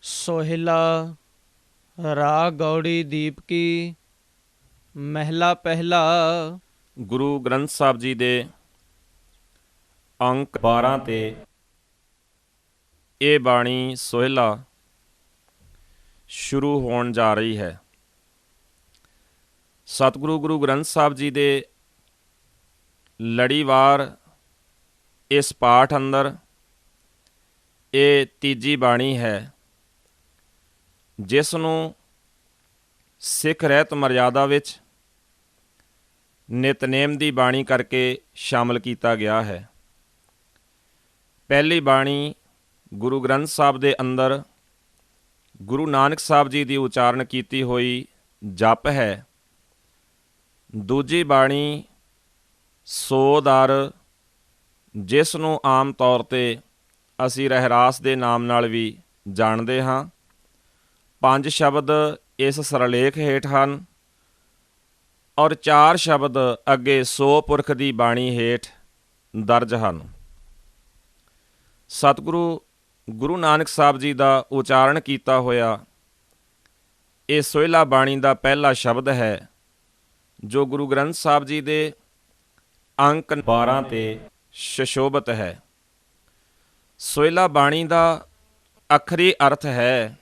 ਸੋਹਿਲਾ ਰਾਗ ਗੌੜੀ ਦੀਪਕੀ ਮਹਿਲਾ ਪਹਿਲਾ। ਗੁਰੂ ਗ੍ਰੰਥ ਸਾਹਿਬ ਜੀ ਦੇ ਅੰਕ 12 ਤੇ ਇਹ ਬਾਣੀ ਸੋਹਿਲਾ ਸ਼ੁਰੂ ਹੋਣ ਜਾ ਰਹੀ ਹੈ। ਸਤਿਗੁਰੂ ਗੁਰੂ ਗ੍ਰੰਥ ਸਾਹਿਬ ਜੀ ਦੇ ਲੜੀਵਾਰ ਇਸ ਪਾਠ ਅੰਦਰ ਇਹ ਤੀਜੀ ਬਾਣੀ ਹੈ, ਜਿਸ ਨੂੰ ਸਿੱਖ ਰਹਿਤ ਮਰਯਾਦਾ ਵਿੱਚ ਨਿਤਨੇਮ ਦੀ ਬਾਣੀ ਕਰਕੇ ਸ਼ਾਮਲ ਕੀਤਾ ਗਿਆ ਹੈ। ਪਹਿਲੀ ਬਾਣੀ ਗੁਰੂ ਗ੍ਰੰਥ ਸਾਹਿਬ ਦੇ ਅੰਦਰ ਗੁਰੂ ਨਾਨਕ ਸਾਹਿਬ ਜੀ ਦੀ ਉਚਾਰਨ ਕੀਤੀ ਹੋਈ ਜਪ ਹੈ। ਦੂਜੀ ਬਾਣੀ ਸੋ ਦਰ, ਜਿਸ ਨੂੰ ਆਮ ਤੌਰ 'ਤੇ ਅਸੀਂ ਰਹਿਰਾਸ ਦੇ ਨਾਮ ਨਾਲ ਵੀ ਜਾਣਦੇ ਹਾਂ। 5 ਸ਼ਬਦ ਇਸ ਸਰਲੇਖ ਹੇਠ ਹਨ ਔਰ 4 ਸ਼ਬਦ ਅੱਗੇ ਸੋ ਪੁਰਖ ਦੀ ਬਾਣੀ ਹੇਠ ਦਰਜ ਹਨ। ਸਤਿਗੁਰੂ ਗੁਰੂ ਨਾਨਕ ਸਾਹਿਬ ਜੀ ਦਾ ਉਚਾਰਨ ਕੀਤਾ ਹੋਇਆ ਇਹ ਸੋਹਿਲਾ ਬਾਣੀ ਦਾ ਪਹਿਲਾ ਸ਼ਬਦ ਹੈ, ਜੋ ਗੁਰੂ ਗ੍ਰੰਥ ਸਾਹਿਬ ਜੀ ਦੇ ਅੰਕ 12 ਤੇ ਸੁਸ਼ੋਭਿਤ ਹੈ। ਸੋਹਿਲਾ ਬਾਣੀ ਦਾ ਅੱਖਰੀ ਅਰਥ ਹੈ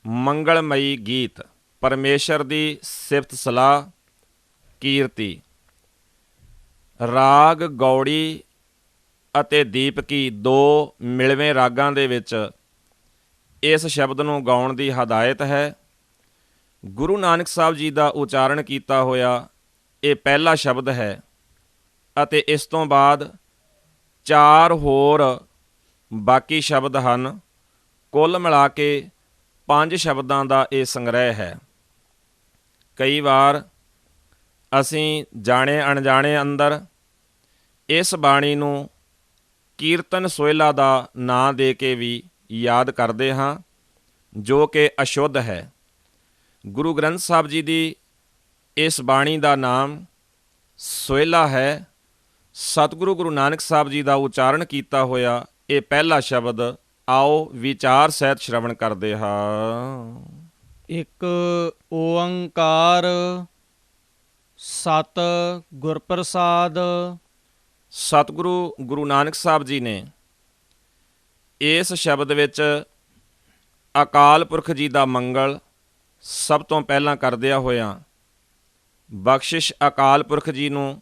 ਮੰਗਲਮਈ ਗੀਤ, ਪਰਮੇਸ਼ਰ ਦੀ ਸਿਫਤ ਸਲਾਹ ਕੀਰਤੀ। ਰਾਗ ਗੌੜੀ ਅਤੇ ਦੀਪਕੀ 2 ਮਿਲਵੇਂ ਰਾਗਾਂ ਦੇ ਵਿੱਚ ਇਸ ਸ਼ਬਦ ਨੂੰ ਗਾਉਣ ਦੀ ਹਦਾਇਤ ਹੈ। ਗੁਰੂ ਨਾਨਕ ਸਾਹਿਬ ਜੀ ਦਾ ਉਚਾਰਨ ਕੀਤਾ ਹੋਇਆ ਇਹ ਪਹਿਲਾ ਸ਼ਬਦ ਹੈ ਅਤੇ ਇਸ ਤੋਂ ਬਾਅਦ 4 ਹੋਰ ਬਾਕੀ ਸ਼ਬਦ ਹਨ। ਕੁੱਲ ਮਿਲਾ ਕੇ 5 ਸ਼ਬਦਾਂ ਦਾ ਇਹ ਸੰਗ੍ਰਹਿ ਹੈ। ਕਈ ਵਾਰ ਅਸੀਂ ਜਾਣੇ ਅਣਜਾਣੇ ਅੰਦਰ ਇਸ ਬਾਣੀ ਨੂੰ ਕੀਰਤਨ ਸੋਹਿਲਾ ਦਾ ਨਾਂ ਦੇ ਕੇ ਵੀ ਯਾਦ ਕਰਦੇ ਹਾਂ, ਜੋ ਕਿ ਅਸ਼ੁੱਧ ਹੈ। ਗੁਰੂ ਗ੍ਰੰਥ ਸਾਹਿਬ ਜੀ ਦੀ ਇਸ ਬਾਣੀ ਦਾ ਨਾਮ ਸੋਹਿਲਾ ਹੈ। ਸਤਿਗੁਰੂ ਗੁਰੂ ਨਾਨਕ ਸਾਹਿਬ ਜੀ ਦਾ ਉਚਾਰਨ ਕੀਤਾ ਹੋਇਆ ਇਹ ਪਹਿਲਾ ਸ਼ਬਦ ਆਓ ਵਿਚਾਰ ਸਹਿਤ ਸ਼ਰਵਣ ਕਰਦੇ ਹਾਂ। ਇੱਕ ਓੰਕਾਰ ਸਤ ਗੁਰ ਪ੍ਰਸਾਦ। ਸਤਿਗੁਰੂ ਗੁਰੂ ਨਾਨਕ ਸਾਹਿਬ ਜੀ ਨੇ ਇਸ ਸ਼ਬਦ ਵਿੱਚ ਅਕਾਲ ਪੁਰਖ ਜੀ ਦਾ ਮੰਗਲ ਸਭ ਤੋਂ ਪਹਿਲਾਂ ਕਰਦਿਆਂ ਹੋਇਆਂ ਬਖਸ਼ਿਸ਼ ਅਕਾਲ ਪੁਰਖ ਜੀ ਨੂੰ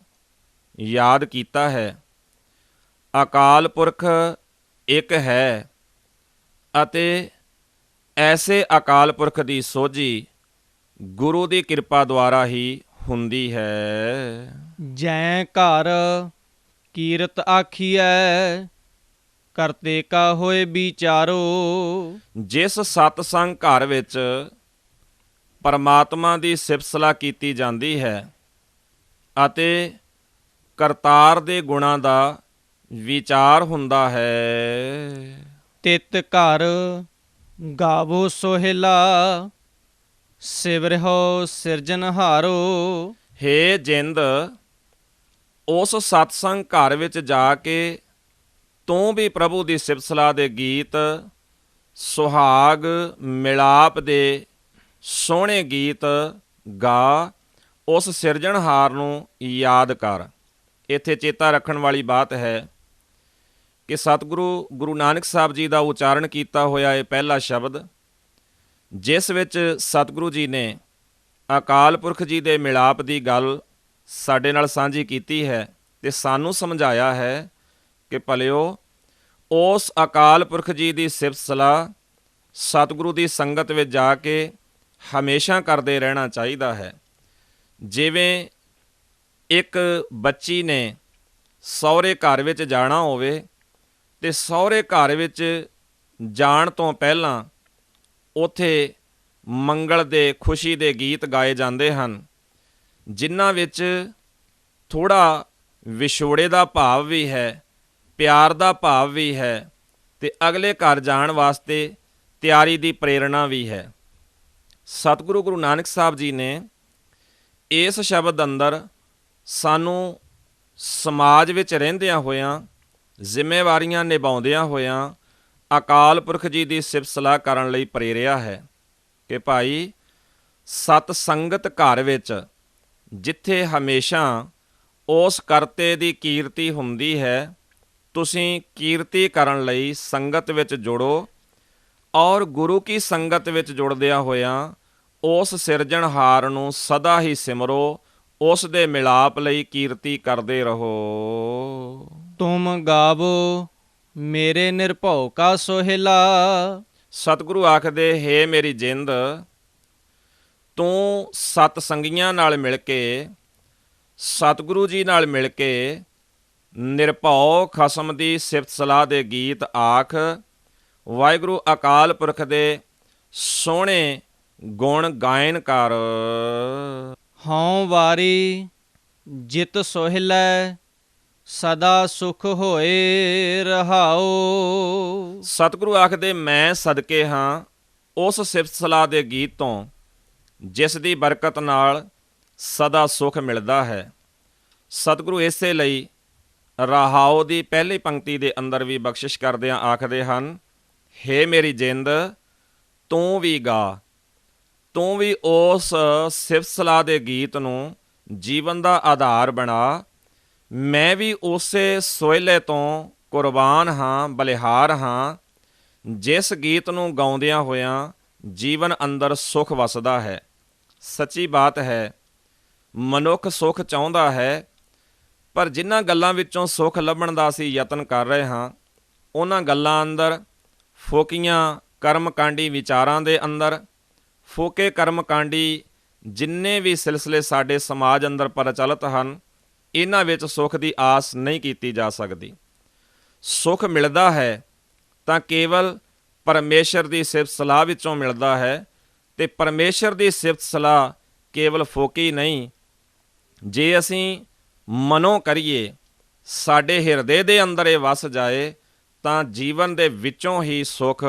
ਯਾਦ ਕੀਤਾ ਹੈ। ਅਕਾਲ ਪੁਰਖ ਇੱਕ ਹੈ ਅਤੇ ਐਸੇ ਅਕਾਲ ਪੁਰਖ ਦੀ ਸੋਝੀ ਗੁਰੂ ਦੀ ਕਿਰਪਾ ਦੁਆਰਾ ਹੀ ਹੁੰਦੀ ਹੈ। ਜੈ ਘਰ ਕੀਰਤ ਆਖੀਐ ਕਰਤੇ ਕਾ ਹੋਏ ਵਿਚਾਰੋ। ਜਿਸ ਸਤਸੰਗ ਘਰ ਵਿੱਚ ਪਰਮਾਤਮਾ ਦੀ ਸਿਫਤ ਸਲਾਹ ਕੀਤੀ ਜਾਂਦੀ ਹੈ ਅਤੇ ਕਰਤਾਰ ਦੇ ਗੁਣਾਂ ਦਾ ਵਿਚਾਰ ਹੁੰਦਾ ਹੈ। ਤਿਤ ਘਰ ਗਾਵੋ ਸੋਹਿਲਾ ਸਿਵਰਿਓ ਸਿਰਜਨਹਾਰੋ। ਹੇ ਜਿੰਦ, ਉਸ ਸਤਸੰਗ ਘਰ ਵਿੱਚ ਜਾ ਕੇ ਤੂੰ ਵੀ ਪ੍ਰਭੂ ਦੀ ਸਿਫਤ ਸਲਾਹ ਦੇ ਗੀਤ, ਸੁਹਾਗ ਮਿਲਾਪ ਦੇ ਸੋਹਣੇ ਗੀਤ ਗਾ, ਉਸ ਸਿਰਜਣਹਾਰ ਨੂੰ ਯਾਦ ਕਰ। ਇੱਥੇ ਚੇਤਾ ਰੱਖਣ ਵਾਲੀ ਬਾਤ ਹੈ ਕਿ ਸਤਿਗੁਰੂ ਗੁਰੂ ਨਾਨਕ ਸਾਹਿਬ ਜੀ ਦਾ ਉਚਾਰਨ ਕੀਤਾ ਹੋਇਆ ਇਹ ਪਹਿਲਾ ਸ਼ਬਦ, ਜਿਸ ਵਿੱਚ ਸਤਿਗੁਰੂ ਜੀ ਨੇ ਅਕਾਲ ਪੁਰਖ ਜੀ ਦੇ ਮਿਲਾਪ ਦੀ ਗੱਲ ਸਾਡੇ ਨਾਲ ਸਾਂਝੀ ਕੀਤੀ ਹੈ ਅਤੇ ਸਾਨੂੰ ਸਮਝਾਇਆ ਹੈ ਕਿ ਭਲਿਓ ਉਸ ਅਕਾਲ ਪੁਰਖ ਜੀ ਦੀ ਸਿਫਤ ਸਲਾਹ ਸਤਿਗੁਰੂ ਦੀ ਸੰਗਤ ਵਿੱਚ ਜਾ ਕੇ ਹਮੇਸ਼ਾ ਕਰਦੇ ਰਹਿਣਾ ਚਾਹੀਦਾ ਹੈ। ਜਿਵੇਂ ਇੱਕ ਬੱਚੀ ਨੇ ਸਹੁਰੇ ਘਰ ਵਿੱਚ ਜਾਣਾ ਹੋਵੇ ਅਤੇ ਸਹੁਰੇ ਘਰ ਵਿੱਚ ਜਾਣ ਤੋਂ ਪਹਿਲਾਂ ਉੱਥੇ ਮੰਗਲ ਦੇ ਖੁਸ਼ੀ ਦੇ ਗੀਤ ਗਾਏ ਜਾਂਦੇ ਹਨ, ਜਿਨ੍ਹਾਂ ਵਿੱਚ ਥੋੜ੍ਹਾ ਵਿਛੋੜੇ ਦਾ ਭਾਵ ਵੀ ਹੈ, ਪਿਆਰ ਦਾ ਭਾਵ ਵੀ ਹੈ ਅਤੇ ਅਗਲੇ ਘਰ ਜਾਣ ਵਾਸਤੇ ਤਿਆਰੀ ਦੀ ਪ੍ਰੇਰਣਾ ਵੀ ਹੈ। ਸਤਿਗੁਰੂ ਗੁਰੂ ਨਾਨਕ ਸਾਹਿਬ ਜੀ ਨੇ ਇਸ ਸ਼ਬਦ ਅੰਦਰ ਸਾਨੂੰ ਸਮਾਜ ਵਿੱਚ ਰਹਿੰਦਿਆਂ ਹੋਇਆਂ, ਜ਼ਿੰਮੇਵਾਰੀਆਂ ਨਿਭਾਉਂਦਿਆਂ ਹੋਇਆਂ ਅਕਾਲ ਪੁਰਖ ਜੀ ਦੀ ਸਿਫਤ ਸਲਾਹ ਕਰਨ ਲਈ ਪ੍ਰੇਰਿਆ ਹੈ ਕਿ ਭਾਈ ਸਤ ਸੰਗਤ ਘਰ ਵਿੱਚ ਜਿੱਥੇ ਹਮੇਸ਼ਾ ਉਸ ਕਰਤੇ ਦੀ ਕੀਰਤੀ ਹੁੰਦੀ ਹੈ, ਤੁਸੀਂ ਕੀਰਤੀ ਕਰਨ ਲਈ ਸੰਗਤ ਵਿੱਚ ਜੁੜੋ ਔਰ ਗੁਰੂ ਕੀ ਸੰਗਤ ਵਿੱਚ ਜੁੜਦਿਆਂ ਹੋਇਆਂ ਉਸ ਸਿਰਜਣਹਾਰ ਨੂੰ ਸਦਾ ਹੀ ਸਿਮਰੋ, ਉਸ ਦੇ ਮਿਲਾਪ ਲਈ ਕੀਰਤੀ ਕਰਦੇ ਰਹੋ। ਤੁਮ ਗਾਵੋ ਮੇਰੇ ਨਿਰਭਉ ਕਾ ਸੋਹਿਲਾ। ਸਤਿਗੁਰੂ ਆਖਦੇ, ਹੇ ਮੇਰੀ ਜਿੰਦ, ਤੂੰ ਸਤ ਸੰਗੀਆਂ ਨਾਲ ਮਿਲ ਕੇ, ਸਤਿਗੁਰੂ ਜੀ ਨਾਲ ਮਿਲ ਕੇ ਨਿਰਭਉ ਖਸਮ ਦੀ ਸਿਫਤ ਸਲਾਹ ਦੇ ਗੀਤ ਆਖ, ਵਾਹਿਗੁਰੂ ਅਕਾਲ ਪੁਰਖ ਦੇ ਸੋਹਣੇ ਗੁਣ ਗਾਇਨ ਕਰ। ਹਉ ਵਾਰੀ ਜਿਤ ਸੋਹਿਲੈ ਸਦਾ ਸੁਖ ਹੋਏ ਰਹਾਓ। ਸਤਿਗੁਰੂ ਆਖਦੇ, ਮੈਂ ਸਦਕੇ ਹਾਂ ਉਸ ਸਿਫਤ ਸਲਾਹ ਦੇ ਗੀਤ ਤੋਂ ਜਿਸ ਦੀ ਬਰਕਤ ਨਾਲ ਸਦਾ ਸੁਖ ਮਿਲਦਾ ਹੈ। ਸਤਿਗੁਰੂ ਇਸੇ ਲਈ ਰਹਾਓ ਦੀ ਪਹਿਲੀ ਪੰਕਤੀ ਦੇ ਅੰਦਰ ਵੀ ਬਖਸ਼ਿਸ਼ ਕਰਦਿਆਂ ਆਖਦੇ ਹਨ, ਹੇ ਮੇਰੀ ਜਿੰਦ, ਤੂੰ ਵੀ ਗਾ, ਤੂੰ ਵੀ ਉਸ ਸਿਫਤ ਸਲਾਹ ਦੇ ਗੀਤ ਨੂੰ ਜੀਵਨ ਦਾ ਆਧਾਰ ਬਣਾ। ਮੈਂ ਵੀ ਉਸੇ ਸੋਹਿਲੇ ਤੋਂ ਕੁਰਬਾਨ ਹਾਂ, ਬਲਿਹਾਰ ਹਾਂ, ਜਿਸ ਗੀਤ ਨੂੰ ਗਾਉਂਦਿਆਂ ਹੋਇਆਂ ਜੀਵਨ ਅੰਦਰ ਸੁਖ ਵਸਦਾ ਹੈ। ਸੱਚੀ ਬਾਤ ਹੈ, ਮਨੁੱਖ ਸੁਖ ਚਾਹੁੰਦਾ ਹੈ, ਪਰ ਜਿਨ੍ਹਾਂ ਗੱਲਾਂ ਵਿੱਚੋਂ ਸੁਖ ਲੱਭਣ ਦਾ ਅਸੀਂ ਯਤਨ ਕਰ ਰਹੇ ਹਾਂ, ਉਹਨਾਂ ਗੱਲਾਂ ਅੰਦਰ ਫੋਕੀਆਂ ਕਰਮਕਾਂਡੀ ਵਿਚਾਰਾਂ ਦੇ ਅੰਦਰ, ਫੋਕੇ ਕਰਮਕਾਂਡੀ ਜਿੰਨੇ ਵੀ ਸਿਲਸਿਲੇ ਸਾਡੇ ਸਮਾਜ ਅੰਦਰ ਪ੍ਰਚਲਿਤ ਹਨ, ਇਹਨਾਂ ਵਿੱਚ ਸੁੱਖ ਦੀ ਆਸ ਨਹੀਂ ਕੀਤੀ ਜਾ ਸਕਦੀ। ਸੁੱਖ ਮਿਲਦਾ ਹੈ ਤਾਂ ਕੇਵਲ ਪਰਮੇਸ਼ਰ ਦੀ ਸਿਫਤ ਸਲਾਹ ਵਿੱਚੋਂ ਮਿਲਦਾ ਹੈ, ਅਤੇ ਪਰਮੇਸ਼ਰ ਦੀ ਸਿਫਤ ਸਲਾਹ ਕੇਵਲ ਫੋਕੀ ਨਹੀਂ, ਜੇ ਅਸੀਂ ਮਨੋਂ ਕਰੀਏ, ਸਾਡੇ ਹਿਰਦੇ ਦੇ ਅੰਦਰ ਇਹ ਵਸ ਜਾਏ, ਤਾਂ ਜੀਵਨ ਦੇ ਵਿੱਚੋਂ ਹੀ ਸੁੱਖ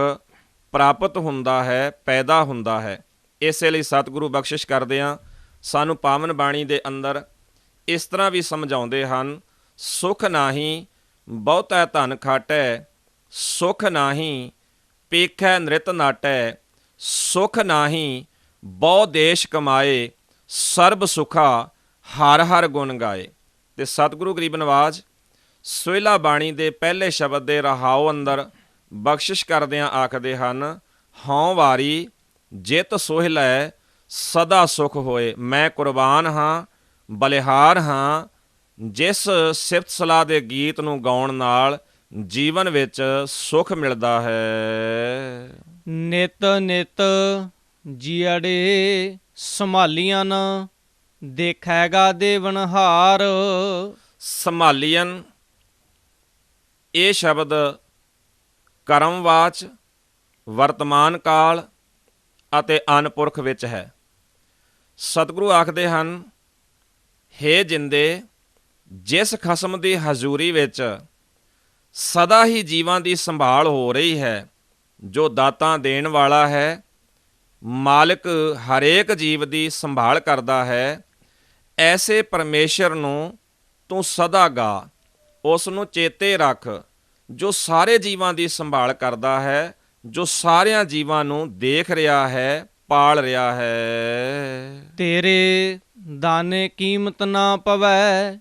ਪ੍ਰਾਪਤ ਹੁੰਦਾ ਹੈ, ਪੈਦਾ ਹੁੰਦਾ ਹੈ। ਇਸੇ ਲਈ ਸਤਿਗੁਰੂ ਬਖਸ਼ਿਸ਼ ਕਰਦਿਆਂ ਸਾਨੂੰ ਪਾਵਨ ਬਾਣੀ ਦੇ ਅੰਦਰ ਇਸ ਤਰ੍ਹਾਂ ਵੀ ਸਮਝਾਉਂਦੇ ਹਨ, ਸੁਖ ਨਾਹੀਂ ਬਹੁਤੈ ਧਨ ਖਾਟੈ, ਸੁਖ ਨਾਹੀਂ ਪੇਖੈ ਨ੍ਰਿਤ ਨਾਟੈ, ਸੁਖ ਨਾਹੀਂ ਬਹੁ ਦੇਸ਼ ਕਮਾਏ, ਸਰਬ ਸੁਖਾ ਹਰ ਹਰ ਗੁਣ ਗਾਏ। ਅਤੇ ਸਤਿਗੁਰੂ ਗਰੀਬ ਨਵਾਜ ਸੋਹਿਲਾ ਬਾਣੀ ਦੇ ਪਹਿਲੇ ਸ਼ਬਦ ਦੇ ਰਹਾਉ ਅੰਦਰ ਬਖਸ਼ਿਸ਼ ਕਰਦਿਆਂ ਆਖਦੇ ਹਨ, ਹਉ ਵਾਰੀ ਜਿਤ ਸੋਹਿਲੈ ਸਦਾ ਸੁਖ ਹੋਏ। ਮੈਂ ਕੁਰਬਾਨ ਹਾਂ, ਬਲਿਹਾਰ ਹਾਂ, ਜਿਸ ਸਿਫਤ ਸਲਾਹ ਦੇ ਗੀਤ ਨੂੰ ਗਾਉਣ ਨਾਲ ਜੀਵਨ ਵਿੱਚ ਸੁਖ ਮਿਲਦਾ ਹੈ। ਨਿਤ ਨਿਤ ਜੀਅੜੇ ਸੰਭਾਲੀਆਂ ਨ ਦੇਖੈਗਾ ਦੇਵਨਹਾਰ। ਸੰਭਾਲੀਅਨ ਇਹ ਸ਼ਬਦ ਕਰਮਵਾਚ, ਵਰਤਮਾਨ ਕਾਲ ਅਤੇ ਅਨਪੁਰਖ ਵਿੱਚ ਹੈ। ਸਤਿਗੁਰੂ ਆਖਦੇ ਹਨ, ਹੇ ਜਿੰਦੇ, ਜਿਸ ਖਸਮ ਦੀ ਹਜ਼ੂਰੀ ਵਿੱਚ ਸਦਾ ਹੀ ਜੀਵਾਂ ਦੀ ਸੰਭਾਲ ਹੋ ਰਹੀ ਹੈ, ਜੋ ਦਾਤਾਂ ਦੇਣ ਵਾਲਾ ਹੈ, ਮਾਲਕ ਹਰੇਕ ਜੀਵ ਦੀ ਸੰਭਾਲ ਕਰਦਾ ਹੈ, ਐਸੇ ਪਰਮੇਸ਼ਰ ਨੂੰ ਤੂੰ ਸਦਾ ਗਾ, ਉਸ ਨੂੰ ਚੇਤੇ ਰੱਖ, ਜੋ ਸਾਰੇ ਜੀਵਾਂ ਦੀ ਸੰਭਾਲ ਕਰਦਾ ਹੈ, ਜੋ ਸਾਰਿਆਂ ਜੀਵਾਂ ਨੂੰ ਦੇਖ ਰਿਹਾ ਹੈ, ਪਾਲ ਰਿਹਾ ਹੈ। ਤੇਰੇ ਦਾਨੇ ਕੀਮਤ ਨਾ ਪਵੈ,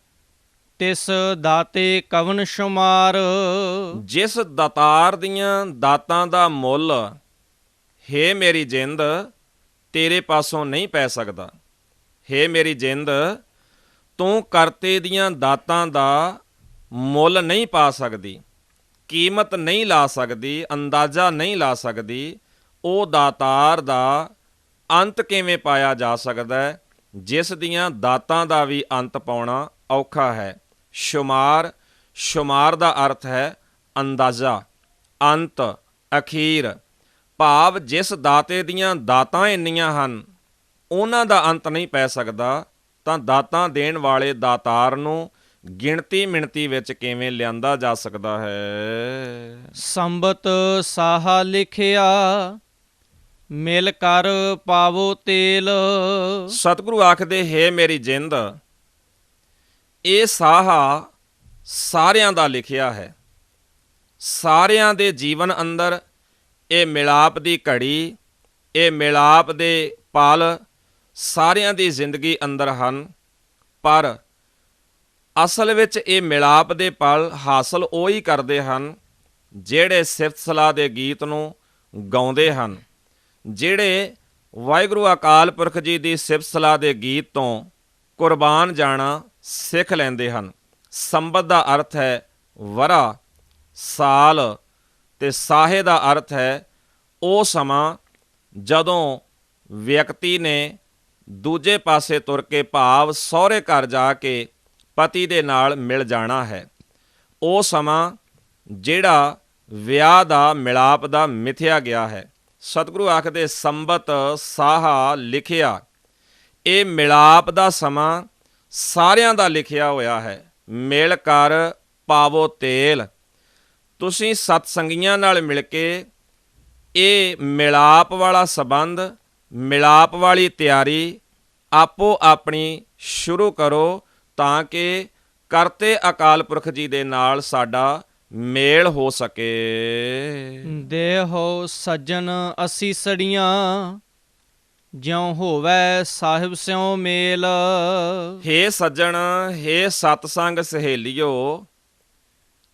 ਤਿਸ ਦਾਤੇ ਕਵਨ ਸ਼ੁਮਾਰ। ਜਿਸ ਦਾਤਾਰ ਦੀਆਂ ਦਾਤਾਂ ਦਾ ਮੁੱਲ, ਹੇ ਮੇਰੀ ਜਿੰਦ, ਤੇਰੇ ਪਾਸੋਂ ਨਹੀਂ ਪੈ ਸਕਦਾ। ਹੇ ਮੇਰੀ ਜਿੰਦ, ਤੂੰ ਕਰਤੇ ਦੀਆਂ ਦਾਤਾਂ ਦਾ ਮੁੱਲ ਨਹੀਂ ਪਾ ਸਕਦੀ, ਕੀਮਤ ਨਹੀਂ ਲਾ ਸਕਦੀ, ਅੰਦਾਜ਼ਾ ਨਹੀਂ ਲਾ ਸਕਦੀ। ਉਹ ਦਾਤਾਰ ਦਾ ਅੰਤ ਕਿਵੇਂ ਪਾਇਆ ਜਾ ਸਕਦਾ ਹੈ, ਜਿਸ ਦੀਆਂ ਦਾਤਾਂ ਦਾ ਵੀ ਅੰਤ ਪਾਉਣਾ ਔਖਾ ਹੈ। ਸ਼ੁਮਾਰ ਦਾ ਅਰਥ ਹੈ ਅੰਦਾਜ਼ਾ, ਅੰਤ, ਅਖੀਰ। ਭਾਵ ਜਿਸ ਦਾਤੇ ਦੀਆਂ ਦਾਤਾਂ ਇੰਨੀਆਂ ਹਨ, ਉਹਨਾਂ ਦਾ ਅੰਤ ਨਹੀਂ ਪੈ ਸਕਦਾ, ਤਾਂ ਦਾਤਾਂ ਦੇਣ ਵਾਲੇ ਦਾਤਾਰ ਨੂੰ ਗਿਣਤੀ ਮਿਣਤੀ ਵਿੱਚ ਕਿਵੇਂ ਲਿਆਂਦਾ ਜਾ ਸਕਦਾ ਹੈ। ਸੰਬਤ ਸਾਹਾ ਲਿਖਿਆ ਮਿਲ ਕਰ ਪਾਵੋ ਤੇਲ। ਸਤਿਗੁਰੂ ਆਖਦੇ, ਹੇ ਮੇਰੀ ਜਿੰਦ, ਇਹ ਸਾਹਾ ਸਾਰਿਆਂ ਦਾ ਲਿਖਿਆ ਹੈ, ਸਾਰਿਆਂ ਦੇ ਜੀਵਨ ਅੰਦਰ ਇਹ ਮਿਲਾਪ ਦੀ ਘੜੀ, ਇਹ ਮਿਲਾਪ ਦੇ ਪਲ ਸਾਰਿਆਂ ਦੀ ਜ਼ਿੰਦਗੀ ਅੰਦਰ ਹਨ। ਪਰ ਅਸਲ ਵਿੱਚ ਇਹ ਮਿਲਾਪ ਦੇ ਪਲ ਹਾਸਲ ਉਹ ਹੀ ਕਰਦੇ ਹਨ ਜਿਹੜੇ ਸਿਫਤ ਸਲਾਹ ਦੇ ਗੀਤ ਨੂੰ ਗਾਉਂਦੇ ਹਨ, ਜਿਹੜੇ ਵਾਹਿਗੁਰੂ ਅਕਾਲ ਪੁਰਖ ਜੀ ਦੀ ਸਿਫਤ ਸਲਾਹ ਦੇ ਗੀਤ ਤੋਂ ਕੁਰਬਾਨ ਜਾਣਾ ਸਿੱਖ ਲੈਂਦੇ ਹਨ। ਸੰਬਤ ਦਾ ਅਰਥ ਹੈ ਵਰਾ, ਸਾਲ, ਤੇ ਸਾਹੇ ਦਾ ਅਰਥ ਹੈ ਉਹ ਸਮਾਂ ਜਦੋਂ ਵਿਅਕਤੀ ਨੇ ਦੂਜੇ ਪਾਸੇ ਤੁਰ ਕੇ ਭਾਵ ਸਹੁਰੇ ਘਰ ਜਾ ਕੇ ਪਤੀ ਦੇ ਨਾਲ ਮਿਲ ਜਾਣਾ ਹੈ। ਉਹ ਸਮਾਂ ਜਿਹੜਾ ਵਿਆਹ ਦਾ ਮਿਲਾਪ ਦਾ ਮਿਥਿਆ ਗਿਆ ਹੈ। ਸਤਿਗੁਰੂ ਆਖਦੇ ਸੰਬਤ ਸਾਹਾ ਲਿਖਿਆ, ਇਹ ਮਿਲਾਪ ਦਾ ਸਮਾਂ ਸਾਰਿਆਂ ਦਾ ਲਿਖਿਆ ਹੋਇਆ ਹੈ। ਮਿਲ ਕਰ ਪਾਵੋ ਤੇਲ, ਤੁਸੀਂ ਸਤਸੰਗੀਆਂ ਨਾਲ ਮਿਲ ਕੇ ਇਹ ਮਿਲਾਪ ਵਾਲਾ ਸਬੰਧ, ਮਿਲਾਪ ਵਾਲੀ ਤਿਆਰੀ ਆਪੋ ਆਪਣੀ ਸ਼ੁਰੂ ਕਰੋ ਤਾਂ ਕਿ ਕਰਤੇ ਅਕਾਲ ਪੁਰਖ ਜੀ ਦੇ ਨਾਲ ਸਾਡਾ ਮੇਲ ਹੋ ਸਕੇ। ਦੇਹੋ ਸੱਜਣ ਅਸੀਸੜੀਆਂ, ਜਿਉ ਹੋਵੈ ਸਾਹਿਬ ਸਿਉ ਮੇਲ। ਹੇ ਸੱਜਣ, ਹੇ ਸਤਸੰਗ ਸਹੇਲਿਓ,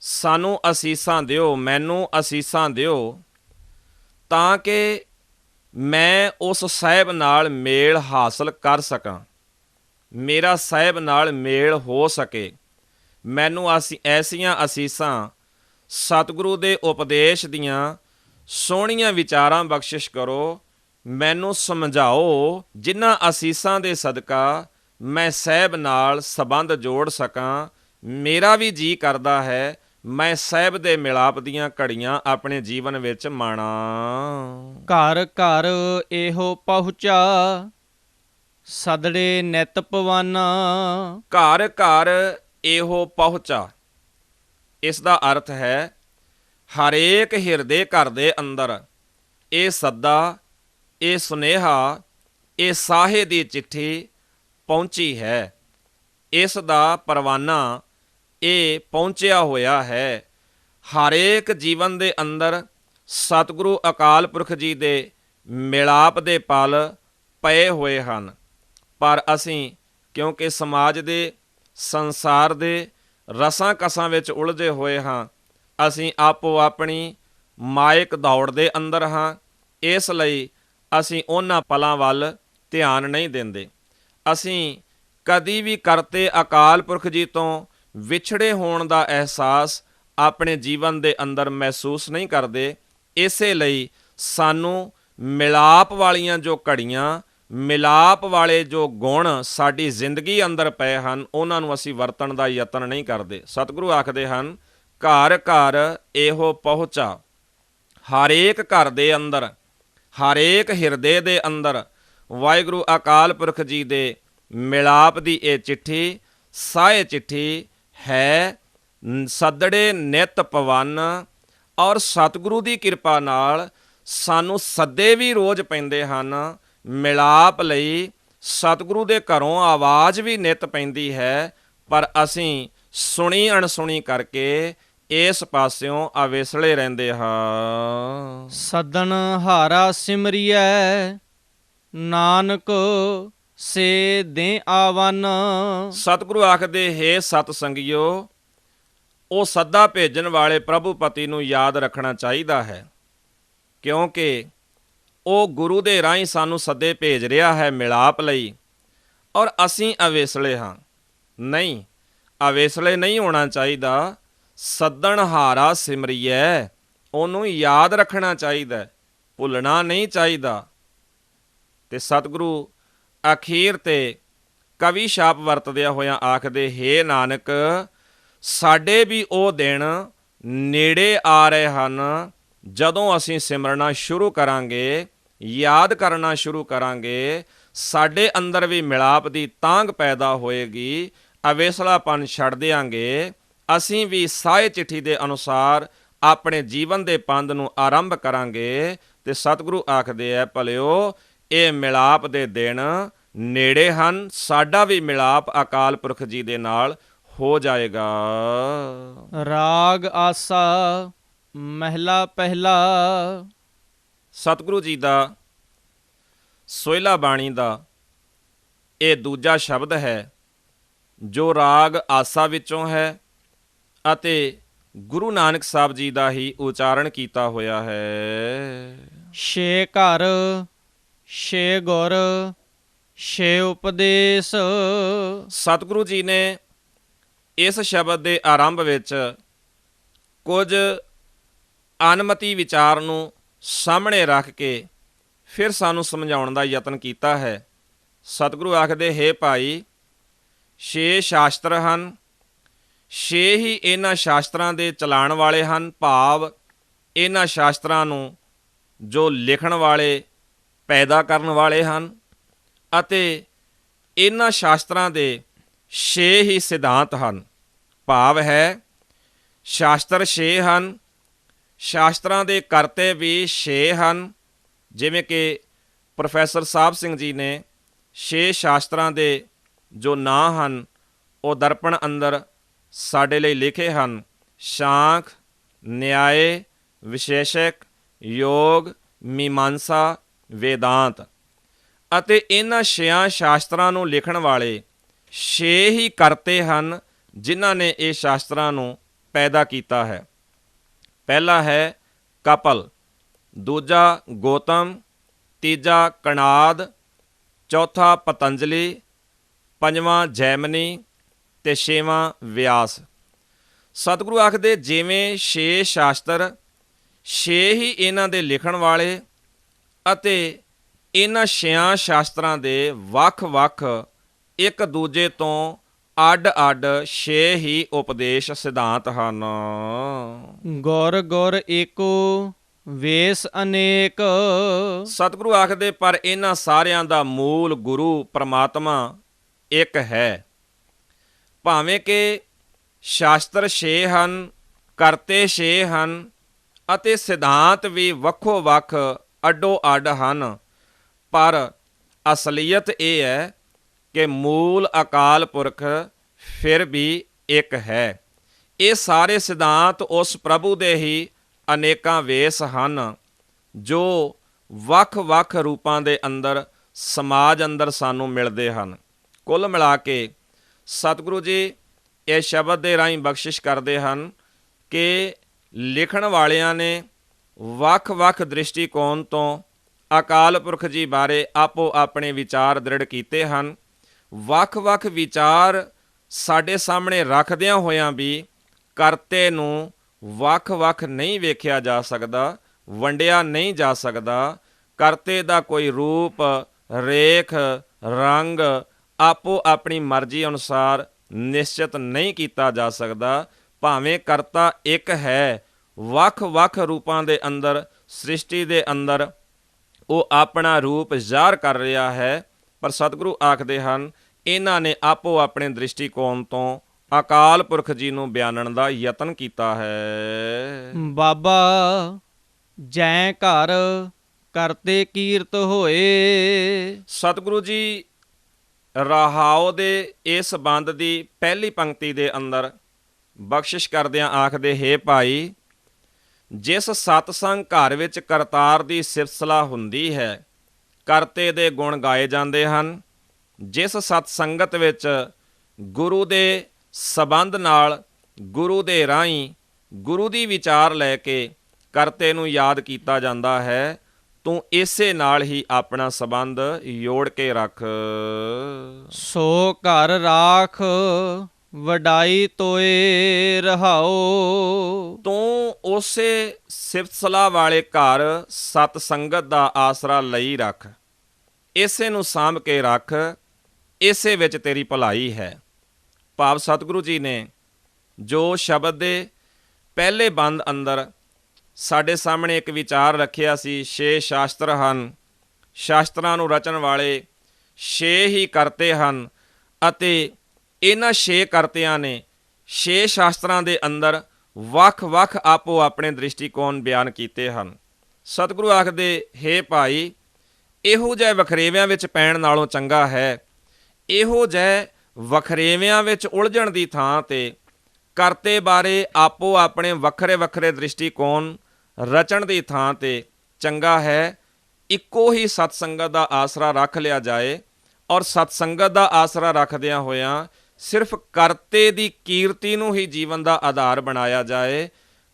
ਸਾਨੂੰ ਅਸੀਸਾਂ ਦਿਓ, ਮੈਨੂੰ ਅਸੀਸਾਂ ਦਿਓ ਤਾਂ ਕਿ ਮੈਂ ਉਸ ਸਾਹਿਬ ਨਾਲ ਮੇਲ ਹਾਸਲ ਕਰ ਸਕਾਂ, ਮੇਰਾ ਸਾਹਿਬ ਨਾਲ ਮੇਲ ਹੋ ਸਕੇ। ਮੈਨੂੰ ਐਸੀਆਂ ਅਸੀਸਾਂ ਸਤਿਗੁਰੂ ਦੇ ਉਪਦੇਸ਼ ਦੀਆਂ ਸੋਹਣੀਆਂ ਵਿਚਾਰਾਂ ਬਖਸ਼ਿਸ਼ ਕਰੋ। ਮੈਨੂੰ ਸਮਝਾਓ ਜਿਨ੍ਹਾਂ ਅਸੀਸਾਂ ਦੇ ਸਦਕਾ ਮੈਂ ਸਾਹਿਬ ਨਾਲ ਸੰਬੰਧ ਜੋੜ ਸਕਾਂ। ਮੇਰਾ ਵੀ ਜੀ ਕਰਦਾ ਹੈ ਮੈਂ ਸਾਹਿਬ ਦੇ ਮਿਲਾਪ ਦੀਆਂ ਘੜੀਆਂ ਆਪਣੇ ਜੀਵਨ ਵਿੱਚ ਮਾਣਾਂ। ਘਰ ਘਰ ਇਹੋ ਪਹੁੰਚਾ, ਸਦੜੇ ਨਿਤ ਪਵਾਨਾ। ਘਰ ਘਰ ਇਹੋ ਪਹੁੰਚਾ, ਇਸ ਦਾ ਅਰਥ ਹੈ ਹਰੇਕ ਹਿਰਦੇ ਘਰ ਦੇ ਅੰਦਰ ਇਹ ਸੱਦਾ, ਇਹ ਸੁਨੇਹਾ, ਇਹ ਸਾਹੇ ਦੀ ਚਿੱਠੀ ਪਹੁੰਚੀ ਹੈ। ਇਸ ਦਾ ਪਰਵਾਨਾ ਇਹ ਪਹੁੰਚਿਆ ਹੋਇਆ ਹੈ। ਹਰੇਕ ਜੀਵਨ ਦੇ ਅੰਦਰ ਸਤਿਗੁਰੂ ਅਕਾਲ ਪੁਰਖ ਜੀ ਦੇ ਮਿਲਾਪ ਦੇ ਪਲ ਪਏ ਹੋਏ ਹਨ। ਪਰ ਅਸੀਂ ਕਿਉਂਕਿ ਸਮਾਜ ਦੇ, ਸੰਸਾਰ ਦੇ ਰਸਾਂ ਕਸਾਂ ਵਿੱਚ ਉਲਝੇ ਹੋਏ ਹਾਂ, ਅਸੀਂ ਆਪੋ ਆਪਣੀ ਮਾਇਕ ਦੌੜ ਦੇ ਅੰਦਰ ਹਾਂ। ਇਸ ਲਈ ਅਸੀਂ ਉਹਨਾਂ ਪਲਾਂ ਵੱਲ ਧਿਆਨ ਨਹੀਂ ਦਿੰਦੇ। ਅਸੀਂ ਕਦੀ ਵੀ ਕਰਤੇ ਅਕਾਲ ਪੁਰਖ ਜੀ ਤੋਂ ਵਿਛੜੇ ਹੋਣ ਦਾ ਅਹਿਸਾਸ ਆਪਣੇ ਜੀਵਨ ਦੇ ਅੰਦਰ ਮਹਿਸੂਸ ਨਹੀਂ ਕਰਦੇ। ਇਸੇ ਲਈ ਸਾਨੂੰ ਮਿਲਾਪ ਵਾਲੀਆਂ ਜੋ ਘੜੀਆਂ, ਮਿਲਾਪ ਵਾਲੇ ਜੋ ਗੁਣ ਸਾਡੀ ਜ਼ਿੰਦਗੀ ਅੰਦਰ ਪਏ ਹਨ, ਉਹਨਾਂ ਨੂੰ ਅਸੀਂ ਵਰਤਣ ਦਾ ਯਤਨ ਨਹੀਂ ਕਰਦੇ। ਸਤਿਗੁਰੂ ਆਖਦੇ ਹਨ ਘਰ ਘਰ ਇਹੋ ਪਹੁੰਚਾ, ਹਰੇਕ ਘਰ ਦੇ ਅੰਦਰ, ਹਰੇਕ ਹਿਰਦੇ ਦੇ ਅੰਦਰ ਵਾਹਿਗੁਰੂ ਅਕਾਲ ਪੁਰਖ ਜੀ ਦੇ ਮਿਲਾਪ ਦੀ ਇਹ ਚਿੱਠੀ, ਸਾਏ ਚਿੱਠੀ ਹੈ। ਸੱਦੜੇ ਨਿਤ ਪਵਨ, ਔਰ ਸਤਿਗੁਰੂ ਦੀ ਕਿਰਪਾ ਨਾਲ ਸਾਨੂੰ ਸੱਦੇ ਵੀ ਰੋਜ਼ ਪੈਂਦੇ ਹਨ ਮਿਲਾਪ ਲਈ। ਸਤਿਗੁਰੂ ਦੇ ਘਰੋਂ ਆਵਾਜ਼ ਵੀ ਨਿਤ ਪੈਂਦੀ ਹੈ, ਪਰ ਅਸੀਂ ਸੁਣੀ ਅਣਸੁਣੀ ਕਰਕੇ ਇਸ ਪਾਸਿਓਂ ਅਵੇਸਲੇ ਰਹਿੰਦੇ ਹਾਂ। ਸਦਨ ਹਾਰਾ ਸਿਮਰਿਐ, ਨਾਨਕ ਸੇ ਦੇ ਆਵਨ। ਸਤਿਗੁਰੂ ਆਖਦੇ ਹੈ ਸਤ ਸੰਗਿਓ, ਉਹ ਸੱਦਾ ਭੇਜਣ ਵਾਲੇ ਪ੍ਰਭੂ ਪਤੀ ਨੂੰ ਯਾਦ ਰੱਖਣਾ ਚਾਹੀਦਾ ਹੈ, ਕਿਉਂਕਿ ਉਹ ਗੁਰੂ ਦੇ ਰਾਹੀਂ ਸਾਨੂੰ ਸੱਦੇ ਭੇਜ ਰਿਹਾ ਹੈ ਮਿਲਾਪ ਲਈ, ਔਰ ਅਸੀਂ ਅਵੇਸਲੇ ਹਾਂ। ਨਹੀਂ, ਅਵੇਸਲੇ ਨਹੀਂ ਹੋਣਾ ਚਾਹੀਦਾ। ਸੱਦਣ ਹਾਰਾ ਸਿਮਰਿਐ, ਉਹਨੂੰ ਯਾਦ ਰੱਖਣਾ ਚਾਹੀਦਾ, ਭੁੱਲਣਾ ਨਹੀਂ ਚਾਹੀਦਾ। ਤੇ ਸਤਿਗੁਰੂ ਅਖੀਰ ਤੇ ਕਵੀ ਛਾਪ ਵਰਤਦਿਆਂ ਹੋਇਆਂ ਆਖਦੇ, ਹੇ ਨਾਨਕ, ਸਾਡੇ ਵੀ ਉਹ ਦਿਨ ਨੇੜੇ ਆ ਰਹੇ ਹਨ ਜਦੋਂ ਅਸੀਂ ਸਿਮਰਨਾ ਸ਼ੁਰੂ ਕਰਾਂਗੇ, ਯਾਦ ਕਰਨਾ ਸ਼ੁਰੂ ਕਰਾਂਗੇ। ਸਾਡੇ ਅੰਦਰ ਵੀ ਮਿਲਾਪ ਦੀ ਤਾਂਘ ਪੈਦਾ ਹੋਏਗੀ, ਅਵੇਸਲਾਪਨ ਛੱਡ ਦਿਆਂਗੇ। ਅਸੀਂ ਵੀ ਸਾਏ ਚਿੱਠੀ ਦੇ ਅਨੁਸਾਰ ਆਪਣੇ ਜੀਵਨ ਦੇ ਪੰਧ ਨੂੰ ਆਰੰਭ ਕਰਾਂਗੇ। ਤੇ ਸਤਿਗੁਰੂ ਆਖਦੇ ਹੈ ਭਲਿਓ, ਇਹ ਮਿਲਾਪ ਦੇ ਦਿਨ ਨੇੜੇ ਹਨ, ਸਾਡਾ ਵੀ ਮਿਲਾਪ ਅਕਾਲ ਪੁਰਖ ਜੀ ਦੇ ਨਾਲ ਹੋ ਜਾਏਗਾ। ਰਾਗ ਆਸਾ ਮਹਿਲਾ ਪਹਿਲਾ। ਸਤਿਗੁਰੂ ਜੀ ਦਾ ਸੋਹਿਲਾ ਬਾਣੀ ਦਾ ਇਹ ਦੂਜਾ ਸ਼ਬਦ ਹੈ ਜੋ ਰਾਗ ਆਸਾ ਵਿੱਚੋਂ ਹੈ ਅਤੇ ਗੁਰੂ ਨਾਨਕ ਸਾਹਿਬ ਜੀ ਦਾ ਹੀ ਉਚਾਰਨ ਕੀਤਾ ਹੋਇਆ ਹੈ। ਛੇ ਘਰ ਛੇ ਗੁਰ ਛੇ ਉਪਦੇਸ਼। ਸਤਿਗੁਰੂ ਜੀ ਨੇ ਇਸ ਸ਼ਬਦ ਦੇ ਆਰੰਭ ਵਿੱਚ ਕੁਝ ਅਨਮਤੀ ਵਿਚਾਰ ਨੂੰ ਸਾਹਮਣੇ ਰੱਖ ਕੇ ਫਿਰ ਸਾਨੂੰ ਸਮਝਾਉਣ ਦਾ ਯਤਨ ਕੀਤਾ ਹੈ। ਸਤਿਗੁਰੂ ਆਖਦੇ, ਹੇ ਭਾਈ, 6 ਸ਼ਾਸਤਰ ਹਨ, 6 ਹੀ ਇਹਨਾਂ ਸ਼ਾਸਤਰਾਂ ਦੇ ਚਲਾਉਣ ਵਾਲੇ ਹਨ, ਭਾਵ ਇਹਨਾਂ ਸ਼ਾਸਤਰਾਂ ਨੂੰ ਜੋ ਲਿਖਣ ਵਾਲੇ ਪੈਦਾ ਕਰਨ ਵਾਲੇ ਹਨ, ਅਤੇ ਇਹਨਾਂ ਸ਼ਾਸਤਰਾਂ ਦੇ 6 ਹੀ ਸਿਧਾਂਤ ਹਨ। ਭਾਵ ਹੈ ਸ਼ਾਸਤਰ 6 ਹਨ, ਸ਼ਾਸਤਰਾਂ ਦੇ ਕਰਤੇ ਵੀ 6 ਹਨ। ਜਿਵੇਂ ਕਿ ਪ੍ਰੋਫੈਸਰ ਸਾਹਿਬ ਸਿੰਘ ਜੀ ਨੇ 6 ਸ਼ਾਸਤਰਾਂ ਦੇ ਜੋ ਨਾਂ ਹਨ ਉਹ ਦਰਪਣ ਅੰਦਰ ਸਾਡੇ ਲਈ ਲਿਖੇ ਹਨ। ਸ਼ਾਂਖ, ਨਿਆਏ, ਵਿਸ਼ੇਸ਼ਕ, ਯੋਗ, ਮੀਮਾਂਸਾ, ਵੇਦਾਂਤ। ਅਤੇ ਇਹਨਾਂ 6 ਸ਼ਾਸਤਰਾਂ ਨੂੰ ਲਿਖਣ ਵਾਲੇ 6 ਹੀ ਕਰਤੇ ਹਨ ਜਿਨ੍ਹਾਂ ਨੇ ਇਹ ਸ਼ਾਸਤਰਾਂ ਨੂੰ ਪੈਦਾ ਕੀਤਾ ਹੈ। ਪਹਿਲਾ ਹੈ ਕਪਲ, ਦੂਜਾ ਗੌਤਮ, ਤੀਜਾ ਕਣਾਦ, ਚੌਥਾ ਪਤੰਜਲੀ, ਪੰਜਵਾਂ ਜੈਮਨੀ ਤੇ 6ਵਾਂ ਵਿਆਸ। ਸਤਿਗੁਰੂ ਆਖਦੇ, ਜਿਵੇਂ 6 ਸ਼ਾਸਤਰ 6 ਹੀ ਇਹਨਾਂ ਦੇ ਲਿਖਣ ਵਾਲੇ ਅਤੇ ਇਹਨਾਂ 6 ਸ਼ਾਸਤਰਾਂ ਦੇ ਵੱਖ-ਵੱਖ ਇੱਕ ਦੂਜੇ ਤੋਂ ਅੱਡ-ਅੱਡ 6 ਹੀ ਉਪਦੇਸ਼ ਸਿਧਾਂਤ ਹਨ। ਗੁਰ ਗੁਰ ਏਕੋ ਵੇਸ ਅਨੇਕ। ਸਤਿਗੁਰੂ ਆਖਦੇ, ਪਰ ਇਹਨਾਂ ਸਾਰਿਆਂ ਦਾ ਮੂਲ ਗੁਰੂ ਪ੍ਰਮਾਤਮਾ ਇੱਕ ਹੈ। ਭਾਵੇਂ ਕਿ ਸ਼ਾਸਤਰ 6 ਹਨ, ਕਰਤੇ 6 ਹਨ ਅਤੇ ਸਿਧਾਂਤ ਵੀ ਵੱਖੋ ਵੱਖ ਅੱਡੋ ਅੱਡ ਹਨ, ਪਰ ਅਸਲੀਅਤ ਇਹ ਹੈ ਕਿ ਮੂਲ ਅਕਾਲ ਪੁਰਖ ਫਿਰ ਵੀ ਇੱਕ ਹੈ। ਇਹ ਸਾਰੇ ਸਿਧਾਂਤ ਉਸ ਪ੍ਰਭੂ ਦੇ ਹੀ ਅਨੇਕਾਂ ਵੇਸ ਹਨ ਜੋ ਵੱਖ-ਵੱਖ ਰੂਪਾਂ ਦੇ ਅੰਦਰ ਸਮਾਜ ਅੰਦਰ ਸਾਨੂੰ ਮਿਲਦੇ ਹਨ। ਕੁੱਲ ਮਿਲਾ ਕੇ ਸਤਿਗੁਰੂ ਜੀ ਇਹ ਸ਼ਬਦ ਦੇ ਰਾਹੀਂ ਬਖਸ਼ਿਸ਼ ਕਰਦੇ ਹਨ ਕਿ ਲਿਖਣ ਵਾਲਿਆਂ ਨੇ ਵੱਖ-ਵੱਖ ਦ੍ਰਿਸ਼ਟੀਕੋਣ ਤੋਂ ਅਕਾਲ ਪੁਰਖ ਜੀ ਬਾਰੇ ਆਪੋ ਆਪਣੇ ਵਿਚਾਰ ਦ੍ਰਿੜ ਕੀਤੇ ਹਨ। ਵੱਖ-ਵੱਖ ਵਿਚਾਰ ਸਾਡੇ ਸਾਹਮਣੇ ਰੱਖਦਿਆਂ ਹੋਇਆਂ ਵੀ ਕਰਤੇ ਨੂੰ ਵੱਖ-ਵੱਖ ਨਹੀਂ ਵੇਖਿਆ ਜਾ ਸਕਦਾ, ਵੰਡਿਆ ਨਹੀਂ ਜਾ ਸਕਦਾ। ਕਰਤੇ ਦਾ ਕੋਈ ਰੂਪ, ਰੇਖ, ਰੰਗ ਆਪੋ ਆਪਣੀ ਮਰਜ਼ੀ ਅਨੁਸਾਰ ਨਿਸ਼ਚਿਤ ਨਹੀਂ ਕੀਤਾ ਜਾ ਸਕਦਾ। ਭਾਵੇਂ ਕਰਤਾ ਇੱਕ ਹੈ, ਵੱਖ-ਵੱਖ ਰੂਪਾਂ ਦੇ ਅੰਦਰ ਸ੍ਰਿਸ਼ਟੀ ਦੇ ਅੰਦਰ ਉਹ ਆਪਣਾ ਰੂਪ ਜ਼ਾਹਰ ਕਰ ਰਿਹਾ ਹੈ, ਪਰ ਸਤਿਗੁਰੂ ਆਖਦੇ ਹਨ ਇਹਨਾਂ ਨੇ ਆਪੋ ਆਪਣੇ ਦ੍ਰਿਸ਼ਟੀਕੋਣ ਤੋਂ ਅਕਾਲ ਪੁਰਖ ਜੀ ਨੂੰ ਬਿਆਨਣ ਦਾ ਯਤਨ ਕੀਤਾ ਹੈ। ਬਾਬਾ ਜੈ ਘਰ ਕਰਤੇ ਕੀਰਤ ਹੋਏ। ਸਤਿਗੁਰੂ ਜੀ ਰਹਾਉ ਦੇ ਇਸ ਬੰਦ ਦੀ ਪਹਿਲੀ ਪੰਕਤੀ ਦੇ ਅੰਦਰ ਬਖਸ਼ਿਸ਼ ਕਰਦਿਆਂ ਆਖਦੇ, ਹੇ ਭਾਈ, ਜਿਸ ਸਤਸੰਗ ਘਰ ਵਿੱਚ ਕਰਤਾਰ ਦੀ ਸਿਫਤ ਸਲਾਹ ਹੁੰਦੀ ਹੈ, ਕਰਤੇ ਦੇ ਗੁਣ ਗਾਏ ਜਾਂਦੇ ਹਨ। ਜਿਸ ਸਤ ਸੰਗਤ ਵਿੱਚ ਗੁਰੂ ਦੇ ਸਬੰਧ ਨਾਲ, ਗੁਰੂ ਦੇ ਰਾਹੀਂ, ਗੁਰੂ ਦੀ ਵਿਚਾਰ ਲੈ ਕੇ ਕਰਤੇ ਨੂੰ ਯਾਦ ਕੀਤਾ ਜਾਂਦਾ ਹੈ, ਤੂੰ ਇਸੇ ਨਾਲ ਹੀ ਆਪਣਾ ਸਬੰਧ ਜੋੜ ਕੇ ਰੱਖ। ਸੋ ਘਰ ਰਾਖ ਵਡਾਈ ਤੋਏ ਰਹਾਓ। ਤੂੰ ਉਸੇ ਸਿਫਤ ਸਲਾਹ ਵਾਲੇ ਘਰ ਸਤ ਸੰਗਤ ਦਾ ਆਸਰਾ ਲਈ ਰੱਖ, ਇਸੇ ਨੂੰ ਸਾਂਭ ਕੇ ਰੱਖ, ਇਸੇ ਵਿੱਚ ਤੇਰੀ ਭਲਾਈ ਹੈ। ਭਾਵ ਸਤਿਗੁਰੂ ਜੀ ਨੇ ਜੋ ਸ਼ਬਦ ਦੇ ਪਹਿਲੇ ਬੰਦ ਅੰਦਰ ਸਾਡੇ ਸਾਹਮਣੇ ਇੱਕ ਵਿਚਾਰ ਰੱਖਿਆ ਸੀ, 6 ਸ਼ਾਸਤਰ ਹਨ, ਸ਼ਾਸਤਰਾਂ ਨੂੰ ਰਚਣ ਵਾਲੇ 6 ਹੀ ਕਰਤੇ ਹਨ ਅਤੇ ਇਹਨਾਂ 6 ਕਰਤਿਆਂ ਨੇ 6 ਸ਼ਾਸਤਰਾਂ ਦੇ ਅੰਦਰ ਵੱਖ-ਵੱਖ ਆਪੋ ਆਪਣੇ ਦ੍ਰਿਸ਼ਟੀਕੋਣ ਬਿਆਨ ਕੀਤੇ ਹਨ। ਸਤਿਗੁਰੂ ਆਖਦੇ, ਹੇ ਭਾਈ, ਇਹੋ ਜਿਹੇ ਵਖਰੇਵਿਆਂ ਵਿੱਚ ਪੈਣ ਨਾਲੋਂ ਚੰਗਾ ਹੈ ਇਹੋ ਜਿਹੇ ਵਖਰੇਵਿਆਂ ਵਿੱਚ ਉਲਝਣ ਦੀ ਥਾਂ 'ਤੇ ਕਰਤੇ ਬਾਰੇ ਆਪੋ ਆਪਣੇ ਵੱਖਰੇ ਵੱਖਰੇ ਦ੍ਰਿਸ਼ਟੀਕੋਣ ਰਚਣ ਦੀ ਥਾਂ ਤੇ ਚੰਗਾ ਹੈ ਇੱਕੋ ਹੀ ਸਤਸੰਗਤ ਦਾ ਆਸਰਾ ਰੱਖ ਲਿਆ ਜਾਏ, ਔਰ ਸਤਸੰਗਤ ਦਾ ਆਸਰਾ ਰੱਖਦਿਆਂ ਹੋਇਆਂ ਸਿਰਫ ਕਰਤੇ ਦੀ ਕੀਰਤੀ ਨੂੰ ਹੀ ਜੀਵਨ ਦਾ ਆਧਾਰ ਬਣਾਇਆ ਜਾਏ।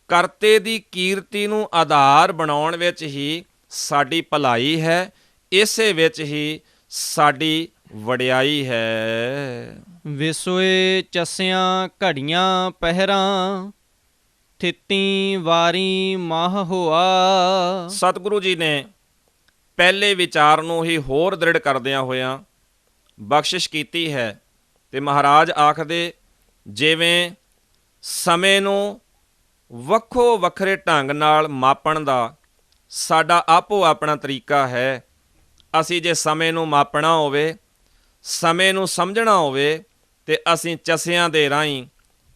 ਕਰਤੇ ਦੀ ਕੀਰਤੀ ਨੂੰ ਆਧਾਰ ਬਣਾਉਣ ਵਿੱਚ ਹੀ ਸਾਡੀ ਭਲਾਈ ਹੈ, ਇਸੇ ਵਿੱਚ ਹੀ ਸਾਡੀ ਵਡਿਆਈ ਹੈ। ਵਿਸੋਏ ਚਸਿਆਂ ਘੜੀਆਂ ਪਹਿਰਾਂ, ਥਿੱਤੀ ਵਾਰੀ ਮਾਹ ਹੋਆ। ਸਤਿਗੁਰੂ ਜੀ ਨੇ ਪਹਿਲੇ ਵਿਚਾਰ ਨੂੰ ਹੀ ਹੋਰ ਦ੍ਰਿੜ ਕਰਦਿਆਂ ਹੋਇਆਂ ਬਖਸ਼ਿਸ਼ ਕੀਤੀ ਹੈ ਤੇ ਮਹਾਰਾਜ ਆਖਦੇ, ਜਿਵੇਂ ਸਮੇਂ ਨੂੰ ਵੱਖੋ ਵੱਖਰੇ ਢੰਗ ਨਾਲ ਮਾਪਣ ਦਾ ਸਾਡਾ ਆਪੋ ਆਪਣਾ ਤਰੀਕਾ ਹੈ। ਅਸੀਂ ਜੇ ਸਮੇਂ ਨੂੰ ਮਾਪਣਾ ਹੋਵੇ, ਸਮੇਂ ਨੂੰ ਸਮਝਣਾ ਹੋਵੇ, ਤੇ ਅਸੀਂ ਚਸਿਆਂ ਦੇ ਰਾਹੀਂ,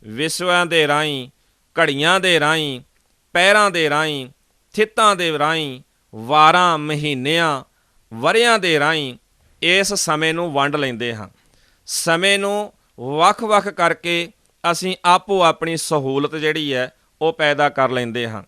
ਵਿਸਵਿਆਂ ਦੇ ਰਾਹੀਂ, ਘੜੀਆਂ ਦੇ ਰਾਹੀਂ, ਪਹਿਰਾਂ ਦੇ ਰਾਹੀਂ, ਥਿੱਤਾਂ ਦੇ ਰਾਹੀਂ, ਵਾਰਾਂ, ਮਹੀਨਿਆਂ, ਵਰਿਆਂ ਦੇ ਰਾਹੀਂ ਇਸ ਸਮੇਂ ਨੂੰ ਵੰਡ ਲੈਂਦੇ ਹਾਂ। ਸਮੇਂ ਨੂੰ ਵੱਖ-ਵੱਖ ਕਰਕੇ ਅਸੀਂ ਆਪੋ ਆਪਣੀ ਸਹੂਲਤ ਜਿਹੜੀ ਹੈ ਉਹ ਪੈਦਾ ਕਰ ਲੈਂਦੇ ਹਾਂ।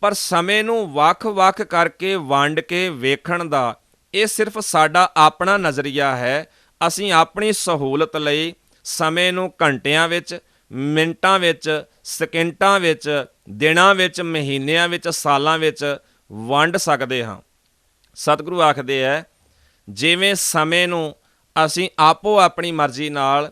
ਪਰ ਸਮੇਂ ਨੂੰ ਵੱਖ-ਵੱਖ ਕਰਕੇ ਵੰਡ ਕੇ ਵੇਖਣ ਦਾ ਇਹ ਸਿਰਫ ਸਾਡਾ ਆਪਣਾ ਨਜ਼ਰੀਆ ਹੈ। ਅਸੀਂ ਆਪਣੀ ਸਹੂਲਤ ਲਈ ਸਮੇਂ ਨੂੰ ਘੰਟਿਆਂ ਵਿੱਚ, ਮਿੰਟਾਂ ਵਿੱਚ, ਸਕਿੰਟਾਂ ਵਿੱਚ, ਦਿਨਾਂ ਵਿੱਚ, ਮਹੀਨਿਆਂ ਵਿੱਚ, ਸਾਲਾਂ ਵਿੱਚ ਵੰਡ ਸਕਦੇ ਹਾਂ। ਸਤਿਗੁਰੂ ਆਖਦੇ ਹੈ, ਜਿਵੇਂ ਸਮੇਂ ਨੂੰ ਅਸੀਂ ਆਪੋ ਆਪਣੀ ਮਰਜ਼ੀ ਨਾਲ,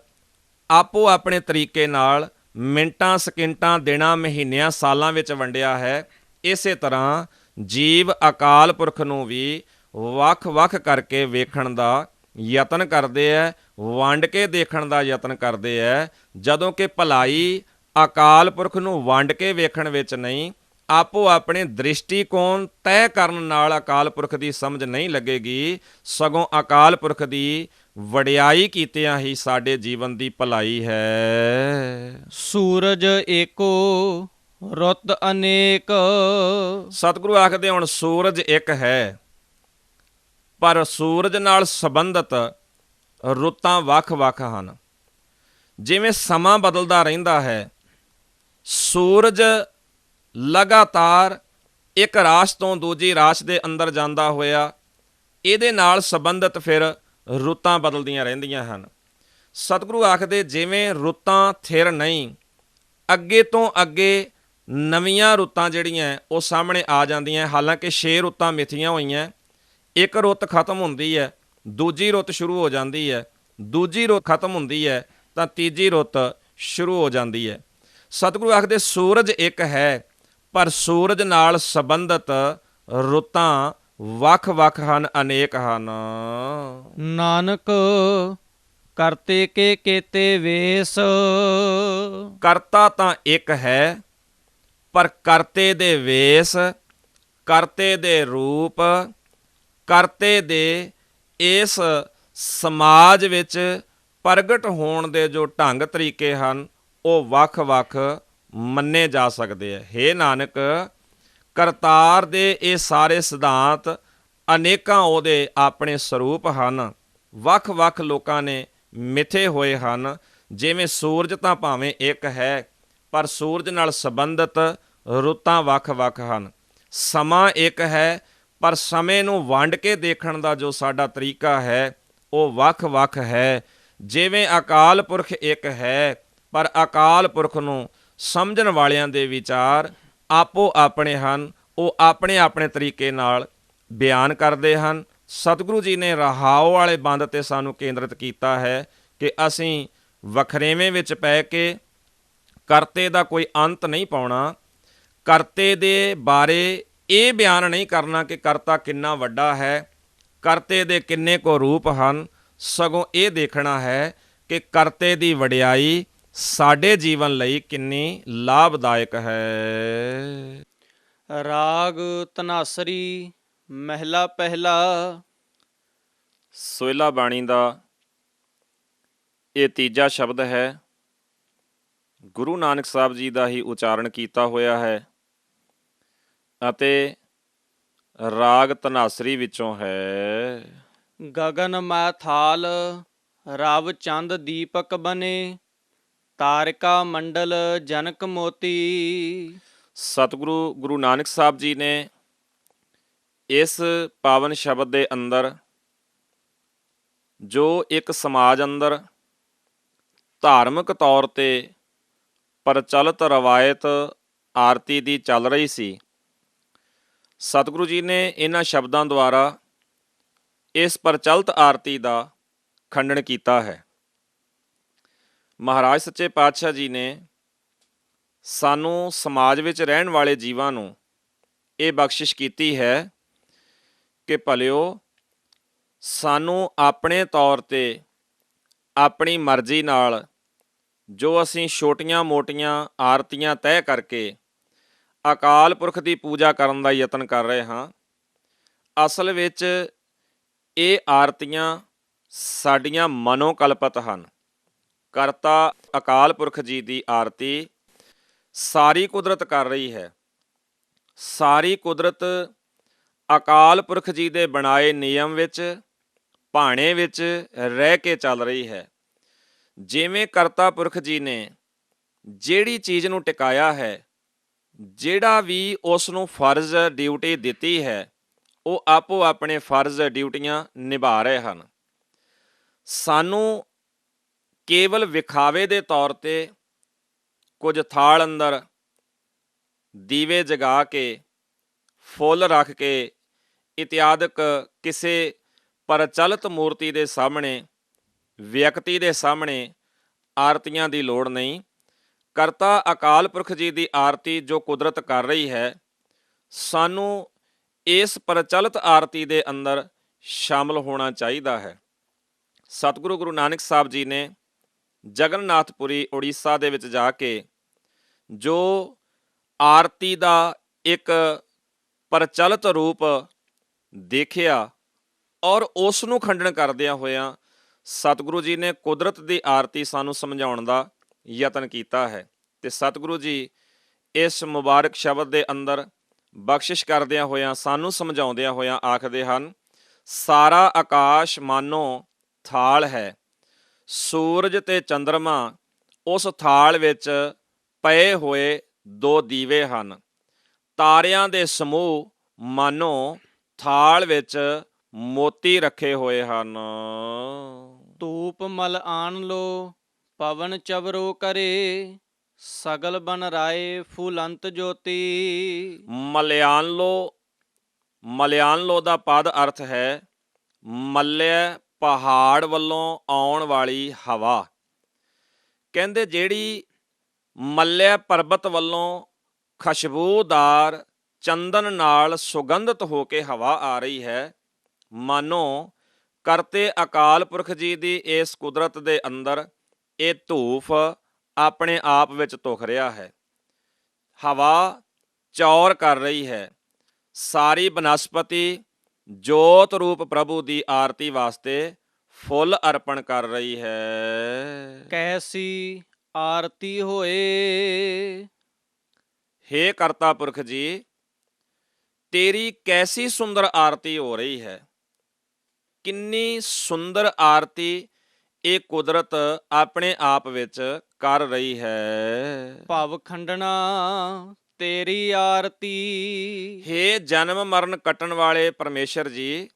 ਆਪੋ ਆਪਣੇ ਤਰੀਕੇ ਨਾਲ ਮਿੰਟਾਂ, ਸਕਿੰਟਾਂ, ਦਿਨਾਂ, ਮਹੀਨਿਆਂ, ਸਾਲਾਂ ਵਿੱਚ ਵੰਡਿਆ ਹੈ, ਇਸੇ ਤਰ੍ਹਾਂ ਜੀਵ ਅਕਾਲ ਪੁਰਖ ਨੂੰ ਵੀ ਵੱਖ-ਵੱਖ ਕਰਕੇ ਵੇਖਣ ਦਾ ਯਤਨ ਕਰਦੇ ਹੈ, ਵੰਡ ਕੇ ਦੇਖਣ ਦਾ ਯਤਨ ਕਰਦੇ ਹੈ। ਜਦੋਂ ਕਿ ਭਲਾਈ ਅਕਾਲ ਪੁਰਖ ਨੂੰ ਵੰਡ ਕੇ ਵੇਖਣ ਵਿੱਚ ਨਹੀਂ, ਆਪੋ ਆਪਣੇ ਦ੍ਰਿਸ਼ਟੀਕੋਣ ਤੈਅ ਕਰਨ ਨਾਲ ਅਕਾਲ ਪੁਰਖ ਦੀ ਸਮਝ ਨਹੀਂ ਲੱਗੇਗੀ, ਸਗੋਂ ਅਕਾਲ ਪੁਰਖ ਦੀ ਵਡਿਆਈ ਕੀਤਿਆਂ ਹੀ ਸਾਡੇ ਜੀਵਨ ਦੀ ਭਲਾਈ ਹੈ। ਸੂਰਜ ਏਕੋ ਰੁੱਤ ਅਨੇਕ। ਸਤਿਗੁਰੂ ਆਖਦੇ, ਹੁਣ ਸੂਰਜ ਇੱਕ ਹੈ, ਪਰ ਸੂਰਜ ਨਾਲ ਸੰਬੰਧਿਤ ਰੁੱਤਾਂ ਵੱਖ-ਵੱਖ ਹਨ। ਜਿਵੇਂ ਸਮਾਂ ਬਦਲਦਾ ਰਹਿੰਦਾ ਹੈ, ਸੂਰਜ ਲਗਾਤਾਰ ਇੱਕ ਰਾਸ਼ ਤੋਂ ਦੂਜੀ ਰਾਸ਼ ਦੇ ਅੰਦਰ ਜਾਂਦਾ ਹੋਇਆ, ਇਹਦੇ ਨਾਲ ਸੰਬੰਧਿਤ ਫਿਰ ਰੁੱਤਾਂ ਬਦਲਦੀਆਂ ਰਹਿੰਦੀਆਂ ਹਨ। ਸਤਿਗੁਰੂ ਆਖਦੇ, ਜਿਵੇਂ ਰੁੱਤਾਂ ਥਿਰ ਨਹੀਂ, ਅੱਗੇ ਤੋਂ ਅੱਗੇ ਨਵੀਆਂ ਰੁੱਤਾਂ ਜਿਹੜੀਆਂ ਉਹ ਸਾਹਮਣੇ ਆ ਜਾਂਦੀਆਂ। ਹਾਲਾਂਕਿ 6 ਰੁੱਤਾਂ ਮਿਥੀਆਂ ਹੋਈਆਂ, ਇੱਕ ਰੁੱਤ ਖਤਮ ਹੁੰਦੀ ਹੈ, ਦੂਜੀ ਰੁੱਤ ਸ਼ੁਰੂ ਹੋ ਜਾਂਦੀ ਹੈ, ਦੂਜੀ ਰੁੱਤ ਖਤਮ ਹੁੰਦੀ ਹੈ ਤਾਂ ਤੀਜੀ ਰੁੱਤ ਸ਼ੁਰੂ ਹੋ ਜਾਂਦੀ ਹੈ। ਸਤਿਗੁਰੂ ਆਖਦੇ, ਸੂਰਜ ਇੱਕ ਹੈ, ਪਰ ਸੂਰਜ ਨਾਲ ਸੰਬੰਧਿਤ ਰੁੱਤਾਂ ਵੱਖ-ਵੱਖ ਹਨ, ਅਨੇਕ ਹਨ। ਨਾਨਕ ਕਰਤੇ ਕੇ ਕੇਤੇ ਵੇਸ। ਕਰਤਾ ਤਾਂ ਇੱਕ ਹੈ, ਪਰ ਕਰਤੇ ਦੇ ਵੇਸ, ਕਰਤੇ ਦੇ ਰੂਪ, ਕਰਤੇ ਦੇ ਇਸ ਸਮਾਜ ਵਿੱਚ ਪ੍ਰਗਟ ਹੋਣ ਦੇ ਜੋ ਢੰਗ ਤਰੀਕੇ ਹਨ ਉਹ ਵੱਖ-ਵੱਖ ਮੰਨੇ ਜਾ ਸਕਦੇ ਹੈ। ਹੇ ਨਾਨਕ, ਕਰਤਾਰ ਦੇ ਇਹ ਸਾਰੇ ਸਿਧਾਂਤ ਅਨੇਕਾਂ ਉਹਦੇ ਆਪਣੇ ਸਰੂਪ ਹਨ, ਵੱਖ-ਵੱਖ ਲੋਕਾਂ ਨੇ ਮਿਥੇ ਹੋਏ ਹਨ। ਜਿਵੇਂ ਸੂਰਜ ਤਾਂ ਭਾਵੇਂ ਇੱਕ ਹੈ, ਪਰ ਸੂਰਜ ਨਾਲ ਸੰਬੰਧਿਤ ਰੁੱਤਾਂ ਵੱਖ-ਵੱਖ ਹਨ। ਸਮਾਂ ਇੱਕ ਹੈ, ਪਰ ਸਮੇਂ ਨੂੰ ਵੰਡ ਕੇ ਦੇਖਣ ਦਾ ਜੋ ਸਾਡਾ ਤਰੀਕਾ ਹੈ ਉਹ ਵੱਖ-ਵੱਖ ਹੈ। ਜਿਵੇਂ ਅਕਾਲ ਪੁਰਖ ਇੱਕ ਹੈ, ਪਰ ਅਕਾਲ ਪੁਰਖ ਨੂੰ ਸਮਝਣ ਵਾਲਿਆਂ ਦੇ ਵਿਚਾਰ ਆਪੋ ਆਪਣੇ ਹਨ, ਉਹ ਆਪਣੇ ਆਪਣੇ ਤਰੀਕੇ ਨਾਲ ਬਿਆਨ ਕਰਦੇ ਹਨ। ਸਤਿਗੁਰੂ ਜੀ ਨੇ ਰਹਾਉ ਵਾਲੇ ਬੰਦ 'ਤੇ ਸਾਨੂੰ ਕੇਂਦਰਿਤ ਕੀਤਾ ਹੈ ਕਿ ਅਸੀਂ ਵਖਰੇਵੇਂ ਵਿੱਚ ਪੈ ਕੇ ਕਰਤੇ ਦਾ ਕੋਈ ਅੰਤ ਨਹੀਂ ਪਾਉਣਾ, ਕਰਤੇ ਦੇ ਬਾਰੇ ਇਹ ਬਿਆਨ ਨਹੀਂ ਕਰਨਾ ਕਿ ਕਰਤਾ ਕਿੰਨਾ ਵੱਡਾ ਹੈ, ਕਰਤੇ ਦੇ ਕਿੰਨੇ ਕੁ ਰੂਪ ਹਨ, ਸਗੋਂ ਇਹ ਦੇਖਣਾ ਹੈ ਕਿ ਕਰਤੇ ਦੀ ਵਡਿਆਈ ਸਾਡੇ ਜੀਵਨ ਲਈ ਕਿੰਨੀ ਲਾਭਦਾਇਕ ਹੈ। ਰਾਗ ਧਨਾਸਰੀ ਮਹਿਲਾ ਪਹਿਲਾ। ਸੋਹਿਲਾ ਬਾਣੀ ਦਾ ਇਹ ਤੀਜਾ ਸ਼ਬਦ ਹੈ। ਗੁਰੂ ਨਾਨਕ ਸਾਹਿਬ ਜੀ ਦਾ ਹੀ ਉਚਾਰਨ ਕੀਤਾ ਹੋਇਆ ਹੈ ਅਤੇ ਰਾਗ ਧਨਾਸਰੀ ਵਿੱਚੋਂ ਹੈ। ਗਗਨ ਮੈ ਥਾਲ ਰਵ ਚੰਦ ਦੀਪਕ ਬਨੇ, ਤਾਰਿਕਾ ਮੰਡਲ ਜਨਕ ਮੋਤੀ। ਸਤਿਗੁਰੂ ਗੁਰੂ ਨਾਨਕ ਸਾਹਿਬ ਜੀ ਨੇ ਇਸ ਪਾਵਨ ਸ਼ਬਦ ਦੇ ਅੰਦਰ ਜੋ ਇੱਕ ਸਮਾਜ ਅੰਦਰ ਧਾਰਮਿਕ ਤੌਰ ਤੇ ਪ੍ਰਚਲਿਤ ਰਵਾਇਤ ਆਰਤੀ ਦੀ ਚੱਲ ਰਹੀ ਸੀ, ਸਤਿਗੁਰੂ ਜੀ ਨੇ ਇਹਨਾਂ ਸ਼ਬਦਾਂ ਦੁਆਰਾ ਇਸ ਪ੍ਰਚਲਿਤ ਆਰਤੀ ਦਾ ਖੰਡਨ ਕੀਤਾ ਹੈ। ਮਹਾਰਾਜ ਸੱਚੇ ਪਾਤਸ਼ਾਹ ਜੀ ਨੇ ਸਾਨੂੰ ਸਮਾਜ ਵਿੱਚ ਰਹਿਣ ਵਾਲੇ ਜੀਵਾਂ ਨੂੰ ਇਹ ਬਖਸ਼ਿਸ਼ ਕੀਤੀ ਹੈ ਕਿ ਭਲਿਓ ਸਾਨੂੰ ਆਪਣੇ ਤੌਰ ਤੇ ਆਪਣੀ ਮਰਜ਼ੀ ਨਾਲ ਜੋ ਅਸੀਂ ਛੋਟੀਆਂ-ਮੋਟੀਆਂ ਆਰਤੀਆਂ ਤੈਅ ਕਰਕੇ ਅਕਾਲ ਪੁਰਖ ਦੀ ਪੂਜਾ ਕਰਨ ਦਾ ਯਤਨ ਕਰ ਰਹੇ ਹਾਂ, ਅਸਲ ਵਿੱਚ ਇਹ ਆਰਤੀਆਂ ਸਾਡੀਆਂ ਮਨੋਕਲਪਤ ਹਨ। ਕਰਤਾ ਅਕਾਲ ਪੁਰਖ ਜੀ ਦੀ ਆਰਤੀ ਸਾਰੀ ਕੁਦਰਤ ਕਰ ਰਹੀ ਹੈ। ਸਾਰੀ ਕੁਦਰਤ ਅਕਾਲ ਪੁਰਖ ਜੀ ਦੇ ਬਣਾਏ ਨਿਯਮ ਵਿੱਚ, ਭਾਣੇ ਵਿੱਚ ਰਹਿ ਕੇ ਚੱਲ ਰਹੀ ਹੈ। ਜਿਵੇਂ ਕਰਤਾ ਪੁਰਖ ਜੀ ਨੇ ਜਿਹੜੀ ਚੀਜ਼ ਨੂੰ ਟਿਕਾਇਆ ਹੈ, ਜਿਹੜਾ ਵੀ ਉਸ ਨੂੰ ਫਰਜ਼ ਡਿਊਟੀ ਦਿੱਤੀ ਹੈ, ਉਹ ਆਪੋ ਆਪਣੇ ਫਰਜ਼ ਡਿਊਟੀਆਂ ਨਿਭਾ ਰਹੇ ਹਨ। ਸਾਨੂੰ ਕੇਵਲ ਵਿਖਾਵੇ ਦੇ ਤੌਰ ਤੇ ਕੁਝ ਥਾਲ ਅੰਦਰ ਦੀਵੇ ਜਗਾ ਕੇ, ਫੁੱਲ ਰੱਖ ਕੇ ਇਤਿਆਦਿਕ ਕਿਸੇ ਪ੍ਰਚਲਿਤ ਮੂਰਤੀ ਦੇ ਸਾਹਮਣੇ, ਵਿਅਕਤੀ ਦੇ ਸਾਹਮਣੇ ਆਰਤੀਆਂ ਦੀ ਲੋੜ ਨਹੀਂ। ਕਰਤਾ ਅਕਾਲ ਪੁਰਖ ਜੀ ਦੀ ਆਰਤੀ ਜੋ ਕੁਦਰਤ ਕਰ ਰਹੀ ਹੈ, ਸਾਨੂੰ ਇਸ ਪ੍ਰਚਲਿਤ ਆਰਤੀ ਦੇ ਅੰਦਰ ਸ਼ਾਮਲ ਹੋਣਾ ਚਾਹੀਦਾ ਹੈ। ਸਤਿਗੁਰੂ ਗੁਰੂ ਨਾਨਕ ਸਾਹਿਬ ਜੀ ਨੇ ਜਗਨਨਾਥਪੁਰੀ ਉੜੀਸਾ ਦੇ ਵਿੱਚ ਜਾ ਕੇ ਜੋ ਆਰਤੀ ਦਾ ਇੱਕ ਪ੍ਰਚਲਿਤ ਰੂਪ ਦੇਖਿਆ ਔਰ ਉਸ ਨੂੰ ਖੰਡਨ ਕਰਦਿਆਂ ਹੋਇਆਂ ਸਤਿਗੁਰੂ ਜੀ ਨੇ ਕੁਦਰਤ ਦੀ ਆਰਤੀ ਸਾਨੂੰ ਸਮਝਾਉਣ ਦਾ ਯਤਨ ਕੀਤਾ ਹੈ। ਤੇ ਸਤਿਗੁਰੂ ਜੀ ਇਸ ਮੁਬਾਰਕ ਸ਼ਬਦ ਦੇ ਅੰਦਰ ਬਖਸ਼ਿਸ਼ ਕਰਦਿਆਂ ਹੋਇਆਂ, ਸਾਨੂੰ ਸਮਝਾਉਂਦਿਆਂ ਹੋਇਆਂ ਆਖਦੇ ਹਨ, ਸਾਰਾ ਆਕਾਸ਼ ਮਾਨੋ ਥਾਲ ਹੈ, ਸੂਰਜ ਤੇ ਚੰਦਰਮਾ ਉਸ ਥਾਲ ਵਿੱਚ ਪਏ ਹੋਏ ਦੋ ਦੀਵੇ ਹਨ, ਤਾਰਿਆਂ ਦੇ ਸਮੂਹ ਮਾਨੋ ਥਾਲ ਵਿੱਚ ਮੋਤੀ ਰੱਖੇ ਹੋਏ ਹਨ। ਧੂਪ ਮਲ ਆਣ ਲੋ ਪਵਨ ਚਵਰੋ ਕਰੇ, ਸਗਲ ਬਨ ਰਾਏ ਫੂਲੰਤ ਜੋਤੀ। ਮਲਿਆਨਲੋ ਦਾ ਪਦ ਅਰਥ ਹੈ ਮੱਲਿਆ, ਪਹਾੜ ਵੱਲੋਂ ਆਉਣ ਵਾਲੀ ਹਵਾ। ਕਹਿੰਦੇ ਜਿਹੜੀ ਮੱਲਿਆ ਪਰਬਤ ਵੱਲੋਂ ਖੁਸ਼ਬੂਦਾਰ ਚੰਦਨ ਨਾਲ ਸੁਗੰਧਿਤ ਹੋ ਕੇ ਹਵਾ ਆ ਰਹੀ ਹੈ, ਮਾਨੋ ਕਰਤੇ ਅਕਾਲ ਪੁਰਖ ਜੀ ਦੀ ਇਸ ਕੁਦਰਤ ਦੇ ਅੰਦਰ ਇਹ ਧੂਫ ਆਪਣੇ ਆਪ ਵਿੱਚ ਧੁਖ ਰਿਹਾ ਹੈ। ਹਵਾ ਚੌਰ ਕਰ ਰਹੀ ਹੈ। ਸਾਰੀ ਬਨਸਪਤੀ ਜੋਤ ਰੂਪ ਪ੍ਰਭੂ ਦੀ ਆਰਤੀ ਵਾਸਤੇ ਫੁੱਲ ਅਰਪਣ ਕਰ ਰਹੀ ਹੈ। ਕੈਸੀ ਆਰਤੀ ਹੋਏ। ਹੇ ਕਰਤਾ ਪੁਰਖ ਜੀ, ਤੇਰੀ ਕੈਸੀ ਸੁੰਦਰ ਆਰਤੀ ਹੋ ਰਹੀ ਹੈ। ਕਿੰਨੀ ਸੁੰਦਰ ਆਰਤੀ ਇਹ ਕੁਦਰਤ ਆਪਣੇ ਆਪ ਵਿੱਚ ਕਰ ਰਹੀ ਹੈ। ਭਵ ਖੰਡਨਾ ਤੇਰੀ ਆਰਤੀ। ਹੇ ਜਨਮ ਮਰਨ ਕੱਟਣ ਵਾਲੇ ਪਰਮੇਸ਼ਰ ਜੀ,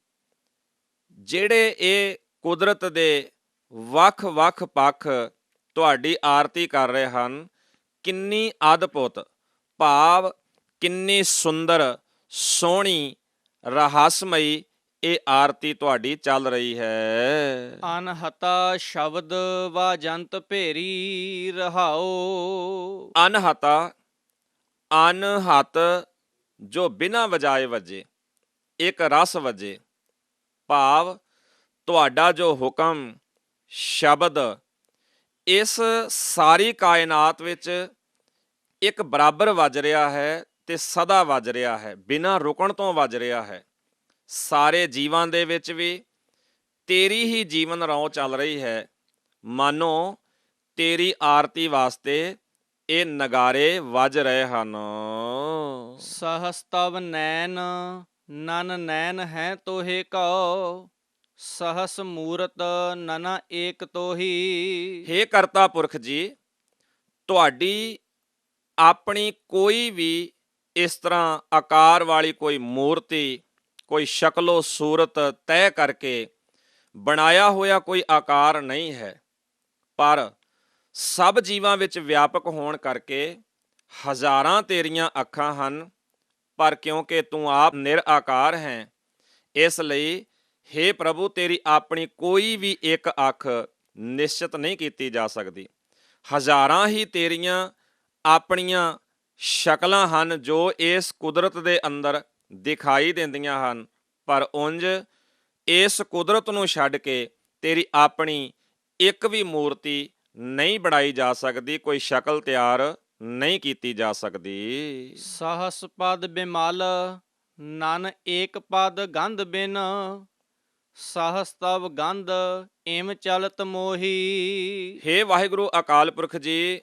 ਜਿਹੜੇ ਇਹ ਕੁਦਰਤ ਦੇ ਵੱਖ-ਵੱਖ ਪੱਖ ਤੁਹਾਡੀ ਆਰਤੀ ਕਰ ਰਹੇ ਹਨ, ਕਿੰਨੀ ਅਦਭੁਤ, ਭਾਵ ਕਿੰਨੀ ਸੁੰਦਰ, ਸੋਹਣੀ, ਰਹੱਸਮਈ ਇਹ ਆਰਤੀ ਤੁਹਾਡੀ ਚੱਲ ਰਹੀ ਹੈ। ਅਨਹਤਾ ਸ਼ਬਦ ਵਾਜੰਤ ਭੇਰੀ ਰਹਾਓ। ਅਨਹਤਾ, ਅਨਹਤ ਜੋ ਬਿਨਾਂ ਵਜਾਏ ਵੱਜੇ, ਇੱਕ ਰਸ ਵੱਜੇ, ਭਾਵ ਤੁਹਾਡਾ ਜੋ ਹੁਕਮ, ਸ਼ਬਦ ਇਸ ਸਾਰੀ ਕਾਇਨਾਤ ਵਿੱਚ ਇੱਕ ਬਰਾਬਰ ਵੱਜ ਰਿਹਾ ਹੈ ਤੇ ਸਦਾ ਵੱਜ ਰਿਹਾ ਹੈ, ਬਿਨਾਂ ਰੁਕਣ ਤੋਂ ਵੱਜ ਰਿਹਾ ਹੈ। ਸਾਰੇ ਜੀਵਾਂ ਦੇ ਵਿੱਚ ਵੀ ਤੇਰੀ ਹੀ ਜੀਵਨ ਰੌਂ ਚੱਲ ਰਹੀ ਹੈ। ਮਾਨੋ ਤੇਰੀ ਆਰਤੀ ਵਾਸਤੇ ਇਹ ਨਗਾਰੇ ਵੱਜ ਰਹੇ ਹਨ। ਸਹਸ ਤਵ ਨੈਣ ਨਨ ਨੈਣ ਹੈ ਤੋਹੇ ਕਉ, ਸਹਸ ਮੂਰਤ ਨਨਾ ਏਕ ਤੋਹੀ। ਹੇ ਕਰਤਾ ਪੁਰਖ ਜੀ, ਤੁਹਾਡੀ ਆਪਣੀ ਕੋਈ ਵੀ ਇਸ ਤਰ੍ਹਾਂ ਆਕਾਰ ਵਾਲੀ ਕੋਈ ਮੂਰਤੀ, ਕੋਈ ਸ਼ਕਲੋ ਸੂਰਤ ਤੈਅ ਕਰਕੇ ਬਣਾਇਆ ਹੋਇਆ ਕੋਈ ਆਕਾਰ ਨਹੀਂ ਹੈ, ਪਰ ਸਭ ਜੀਵਾਂ ਵਿੱਚ ਵਿਆਪਕ ਹੋਣ ਕਰਕੇ ਹਜ਼ਾਰਾਂ ਤੇਰੀਆਂ ਅੱਖਾਂ ਹਨ, ਪਰ ਕਿਉਂਕਿ ਤੂੰ ਆਪ ਨਿਰਆਕਾਰ ਹੈ, ਇਸ ਲਈ ਹੇ ਪ੍ਰਭੂ ਤੇਰੀ ਆਪਣੀ ਕੋਈ ਵੀ ਇੱਕ ਅੱਖ ਨਿਸ਼ਚਿਤ ਨਹੀਂ ਕੀਤੀ ਜਾ ਸਕਦੀ। ਹਜ਼ਾਰਾਂ ਹੀ ਤੇਰੀਆਂ ਆਪਣੀਆਂ ਸ਼ਕਲਾਂ ਹਨ ਜੋ ਇਸ ਕੁਦਰਤ ਦੇ ਅੰਦਰ ਦਿਖਾਈ ਦਿੰਦੀਆਂ ਹਨ, ਪਰ ਉਂਝ ਇਸ ਕੁਦਰਤ ਨੂੰ ਛੱਡ ਕੇ ਤੇਰੀ ਆਪਣੀ ਇੱਕ ਵੀ ਮੂਰਤੀ ਨਹੀਂ ਬਣਾਈ ਜਾ ਸਕਦੀ, ਕੋਈ ਸ਼ਕਲ ਤਿਆਰ ਨਹੀਂ ਕੀਤੀ ਜਾ ਸਕਦੀ। ਸਹਸ ਪਦ ਬਿਮਲ ਨਨ ਏਕ ਪਦ ਗੰਧ ਬਿਨ, ਸਹਸ ਤਵ ਗੰਧ ਇਮ ਚਲਤ ਮੋਹੀ। ਹੇ ਵਾਹਿਗੁਰੂ ਅਕਾਲ ਪੁਰਖ ਜੀ,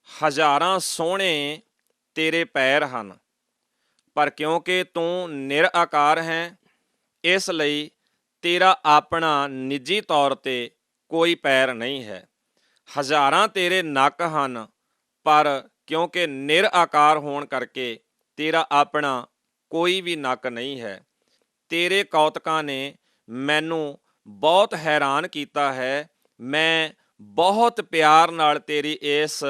ਹਜ਼ਾਰਾਂ ਸੋਹਣੇ ਤੇਰੇ ਪੈਰ ਹਨ, ਪਰ ਕਿਉਂਕਿ ਤੂੰ ਨਿਰਆਕਾਰ ਹੈ, ਇਸ ਲਈ ਤੇਰਾ ਆਪਣਾ ਨਿੱਜੀ ਤੌਰ ਤੇ ਕੋਈ ਪੈਰ ਨਹੀਂ ਹੈ। ਹਜ਼ਾਰਾਂ ਤੇਰੇ ਨੱਕ ਹਨ, ਪਰ ਕਿਉਂਕਿ ਨਿਰਆਕਾਰ ਹੋਣ ਕਰਕੇ ਤੇਰਾ ਆਪਣਾ ਕੋਈ ਵੀ ਨੱਕ ਨਹੀਂ ਹੈ। ਤੇਰੇ ਕੌਤਕਾਂ ਨੇ ਮੈਨੂੰ ਬਹੁਤ ਹੈਰਾਨ ਕੀਤਾ ਹੈ। ਮੈਂ ਬਹੁਤ ਪਿਆਰ ਨਾਲ ਤੇਰੀ ਇਸ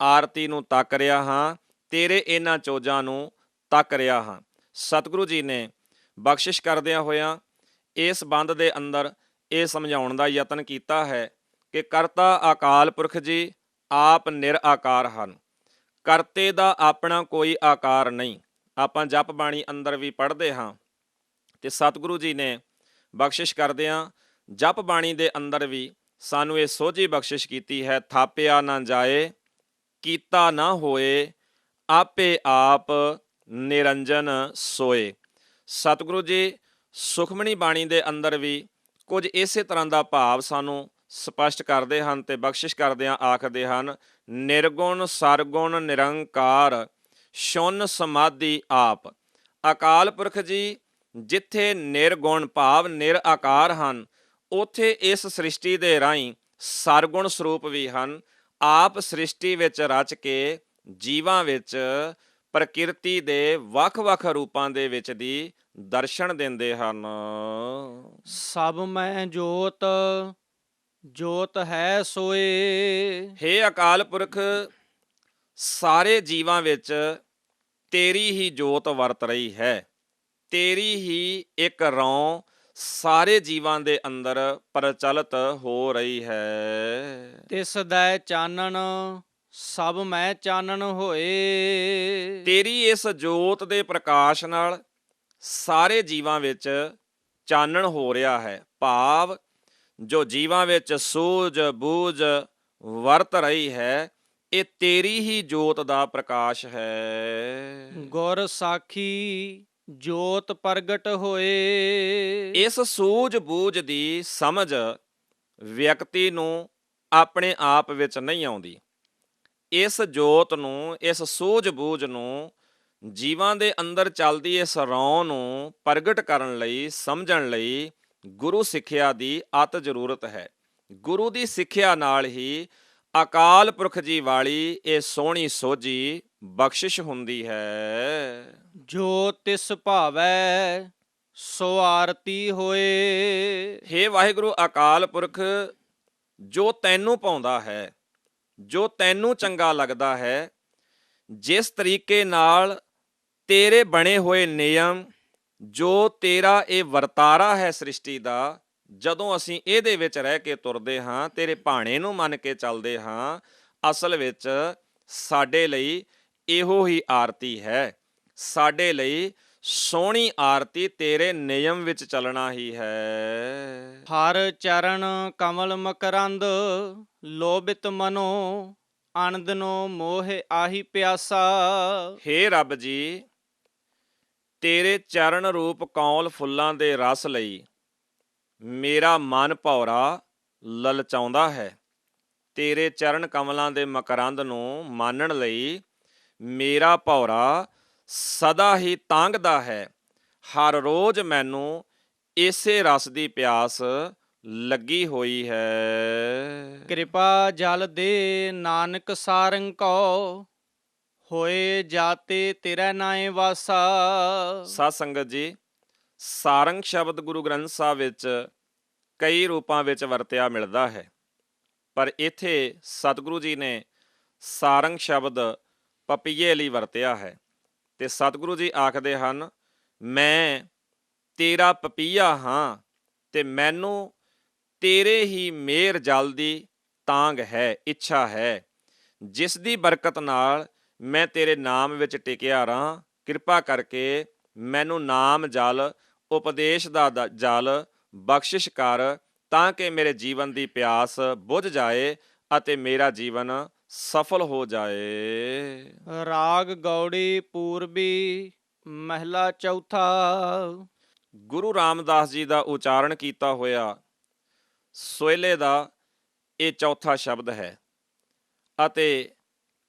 ਆਰਤੀ ਨੂੰ ਤੱਕ ਰਿਹਾ ਹਾਂ, ਤੇਰੇ ਇਹਨਾਂ ਚੋਜਾਂ ਨੂੰ ਤੱਕ ਰਿਹਾ ਹਾਂ। ਸਤਿਗੁਰੂ ਜੀ ਨੇ ਬਖਸ਼ਿਸ਼ ਕਰਦਿਆਂ ਹੋਇਆਂ ਇਸ ਬੰਦ ਦੇ ਅੰਦਰ ਇਹ ਸਮਝਾਉਣ ਦਾ ਯਤਨ ਕੀਤਾ ਹੈ ਕਿ ਕਰਤਾ ਅਕਾਲ ਪੁਰਖ ਜੀ ਆਪ ਨਿਰਆਕਾਰ ਹਨ, ਕਰਤੇ ਦਾ ਆਪਣਾ ਕੋਈ ਆਕਾਰ ਨਹੀਂ। ਆਪਾਂ ਜਪ ਬਾਣੀ ਅੰਦਰ ਵੀ ਪੜ੍ਹਦੇ ਹਾਂ ਤੇ ਸਤਿਗੁਰੂ ਜੀ ਨੇ ਬਖਸ਼ਿਸ਼ ਕਰਦਿਆਂ ਜਪ ਬਾਣੀ ਦੇ ਅੰਦਰ ਵੀ ਸਾਨੂੰ ਇਹ ਸੋਝੀ ਬਖਸ਼ਿਸ਼ ਕੀਤੀ ਹੈ, ਥਾਪਿਆ ਨਾ ਜਾਏ ਕੀਤਾ ਨਾ ਹੋਏ, ਆਪੇ ਆਪ ਨਿਰੰਜਨ ਸੋਏ। ਸਤਿਗੁਰੂ ਜੀ ਸੁਖਮਣੀ ਬਾਣੀ ਦੇ ਅੰਦਰ ਵੀ ਕੁਝ ਇਸੇ ਤਰ੍ਹਾਂ ਦਾ ਭਾਵ ਸਾਨੂੰ ਸਪਸ਼ਟ ਕਰਦੇ ਹਨ ਤੇ ਬਖਸ਼ਿਸ਼ ਕਰਦਿਆਂ ਆਖਦੇ ਹਨ, ਨਿਰਗੁਣ ਸਰਗੁਣ ਨਿਰੰਕਾਰ ਸ਼ੁੰਨ ਸਮਾਧੀ ਆਪ। ਅਕਾਲ ਪੁਰਖ ਜੀ ਜਿੱਥੇ ਨਿਰਗੁਣ ਭਾਵ ਨਿਰਆਕਾਰ ਹਨ, ਉੱਥੇ ਇਸ ਸ੍ਰਿਸ਼ਟੀ ਦੇ ਰਾਹੀਂ ਸਰਗੁਣ ਸਰੂਪ ਵੀ ਹਨ। ਆਪ ਸ੍ਰਿਸ਼ਟੀ ਵਿੱਚ ਰਚ ਕੇ ਜੀਵਾਂ ਵਿੱਚ ਪ੍ਰਕਿਰਤੀ ਦੇ ਵੱਖ-ਵੱਖ ਰੂਪਾਂ ਦੇ ਵਿੱਚ ਦੀ ਦਰਸ਼ਨ ਦਿੰਦੇ ਹਨ। ਸਭ ਮੈਂ ਜੋਤ ਜੋਤ ਹੈ ਸੋਏ। ਹੇ ਅਕਾਲ ਪੁਰਖ ਸਾਰੇ ਜੀਵਾਂ ਵਿੱਚ ਤੇਰੀ ਹੀ ਜੋਤ ਵਰਤ ਰਹੀ ਹੈ, ਤੇਰੀ ਹੀ ਇੱਕ ਰੌਂ ਸਾਰੇ ਜੀਵਾਂ ਦੇ ਅੰਦਰ ਪ੍ਰਚਲਿਤ ਹੋ ਰਹੀ ਹੈ। ਤਿਸ ਦੈ ਚਾਨਣ ਸਭ ਮੈਂ ਚਾਨਣ ਹੋਏ। ਤੇਰੀ ਇਸ ਜੋਤ ਦੇ ਪ੍ਰਕਾਸ਼ ਨਾਲ ਸਾਰੇ ਜੀਵਾਂ ਵਿੱਚ ਚਾਨਣ ਹੋ ਰਿਹਾ ਹੈ, ਭਾਵ ਜੋ ਜੀਵਾਂ ਵਿੱਚ ਸੂਝ ਬੂਝ ਵਰਤ ਰਹੀ ਹੈ, ਇਹ ਤੇਰੀ ਹੀ ਜੋਤ ਦਾ ਪ੍ਰਕਾਸ਼ ਹੈ। ਗੁਰ ਸਾਖੀ ਜੋਤ ਪ੍ਰਗਟ ਹੋਏ। ਇਸ ਸੂਝ ਬੂਝ ਦੀ ਸਮਝ ਵਿਅਕਤੀ ਨੂੰ ਆਪਣੇ ਆਪ ਵਿੱਚ ਨਹੀਂ ਆਉਂਦੀ। ਇਸ ਜੋਤ ਨੂੰ, ਇਸ ਸੂਝ ਬੂਝ ਨੂੰ, ਜੀਵਾਂ ਦੇ ਅੰਦਰ ਚੱਲਦੀ ਇਸ ਰੌਂ ਨੂੰ ਪ੍ਰਗਟ ਕਰਨ ਲਈ, ਸਮਝਣ ਲਈ ਗੁਰੂ ਸਿੱਖਿਆ ਦੀ ਅਤ ਜ਼ਰੂਰਤ ਹੈ। ਗੁਰੂ ਦੀ ਸਿੱਖਿਆ ਨਾਲ ਹੀ ਅਕਾਲ ਪੁਰਖ ਜੀ ਵਾਲੀ ਇਹ ਸੋਹਣੀ ਸੋਝੀ ਬਖਸ਼ਿਸ਼ ਹੁੰਦੀ ਹੈ। ਜੋ ਤਿਸ ਭਾਵੈ ਸੋ ਆਰਤੀ ਹੋਏ। ਹੇ ਵਾਹਿਗੁਰੂ ਅਕਾਲ ਪੁਰਖ ਜੋ ਤੈਨੂੰ ਭਾਉਂਦਾ ਹੈ, ਜੋ ਤੈਨੂੰ ਚੰਗਾ ਲੱਗਦਾ ਹੈ, ਜਿਸ ਤਰੀਕੇ ਨਾਲ ਤੇਰੇ ਬਣੇ ਹੋਏ ਨਿਯਮ, ਜੋ ਤੇਰਾ ਇਹ ਵਰਤਾਰਾ ਹੈ ਸ੍ਰਿਸ਼ਟੀ ਦਾ, ਜਦੋਂ ਅਸੀਂ ਇਹਦੇ ਵਿੱਚ ਰਹਿ ਕੇ ਤੁਰਦੇ ਹਾਂ, ਤੇਰੇ ਭਾਣੇ ਨੂੰ ਮੰਨ ਕੇ ਚੱਲਦੇ ਹਾਂ, ਅਸਲ ਵਿੱਚ ਸਾਡੇ ਲਈ ਇਹੋ ਹੀ ਆਰਤੀ ਹੈ। ਸਾਡੇ ਲਈ ਸੋਹਣੀ ਆਰਤੀ ਤੇਰੇ ਨਿਯਮ ਵਿੱਚ ਚੱਲਣਾ ਹੀ ਹੈ। ਹਰ ਚਰਨ ਕਮਲ ਮਕਰੰਦ ਲੋਭਿਤ ਮਨੋ ਆਨੰਦਨੋ ਮੋਹ ਆਹੀ ਪਿਆਸਾ। ਹੇ ਰੱਬ ਜੀ ਤੇਰੇ ਚਰਨ ਰੂਪ ਕੌਲ ਫੁੱਲਾਂ ਦੇ ਰਸ ਲਈ ਮੇਰਾ ਮਨ ਭੌਰਾ ਲਲਚਾਉਂਦਾ ਹੈ। ਤੇਰੇ ਚਰਨ ਕਮਲਾਂ ਦੇ ਮਕਰੰਦ ਨੂੰ ਮਾਨਣ ਲਈ ਮੇਰਾ ਭੌਰਾ ਸਦਾ ਹੀ ਤਾਂਘਦਾ ਹੈ। ਹਰ ਰੋਜ਼ ਮੈਨੂੰ ਇਸੇ ਰਸ ਦੀ ਪਿਆਸ ਲੱਗੀ ਹੋਈ ਹੈ। ਕਿਰਪਾ ਜਲ ਦੇ ਨਾਨਕ ਸਾਰੰਗ ਕੋ, ਹੋਏ ਜਾਤੇ ਤੇਰਾ ਨਾਏ ਵਾਸਾ। ਸਾਧ ਸੰਗਤ ਜੀ, ਸਾਰੰਗ ਸ਼ਬਦ ਗੁਰੂ ਗ੍ਰੰਥ ਸਾਹਿਬ ਵਿੱਚ ਕਈ ਰੂਪਾਂ ਵਿੱਚ ਵਰਤਿਆ ਮਿਲਦਾ ਹੈ, ਪਰ ਇੱਥੇ ਸਤਿਗੁਰੂ ਜੀ ਨੇ ਸਾਰੰਗ ਸ਼ਬਦ ਪਪੀਏ ਲਈ ਵਰਤਿਆ ਹੈ ਤੇ ਸਤਿਗੁਰੂ ਜੀ ਆਖਦੇ ਹਨ, ਮੈਂ ਤੇਰਾ ਪਪੀਆ ਹਾਂ ਤੇ ਮੈਨੂੰ ਤੇਰੇ ਹੀ ਮਿਹਰ ਜਲ ਦੀ ਤਾਂਘ ਹੈ, ਇੱਛਾ ਹੈ, ਜਿਸ ਦੀ ਬਰਕਤ ਨਾਲ ਮੈਂ ਤੇਰੇ ਨਾਮ ਵਿੱਚ ਟਿਕਿਆ ਰਾਂ। ਕਿਰਪਾ ਕਰਕੇ ਮੈਨੂੰ ਨਾਮ ਜਲ, ਉਪਦੇਸ਼ ਦਾ ਜਲ ਬਖਸ਼ਿਸ਼ ਕਰ, ਤਾਂ ਕਿ ਮੇਰੇ ਜੀਵਨ ਦੀ ਪਿਆਸ ਬੁਝ ਜਾਏ ਅਤੇ ਮੇਰਾ ਜੀਵਨ ਸਫਲ ਹੋ ਜਾਏ। ਰਾਗ ਗੌੜੀ ਪੂਰਬੀ ਮਹਿਲਾ ਚੌਥਾ। ਗੁਰੂ ਰਾਮਦਾਸ ਜੀ ਦਾ ਉਚਾਰਨ ਕੀਤਾ ਹੋਇਆ ਸੋਹਿਲੇ ਦਾ ਇਹ ਚੌਥਾ ਸ਼ਬਦ ਹੈ ਅਤੇ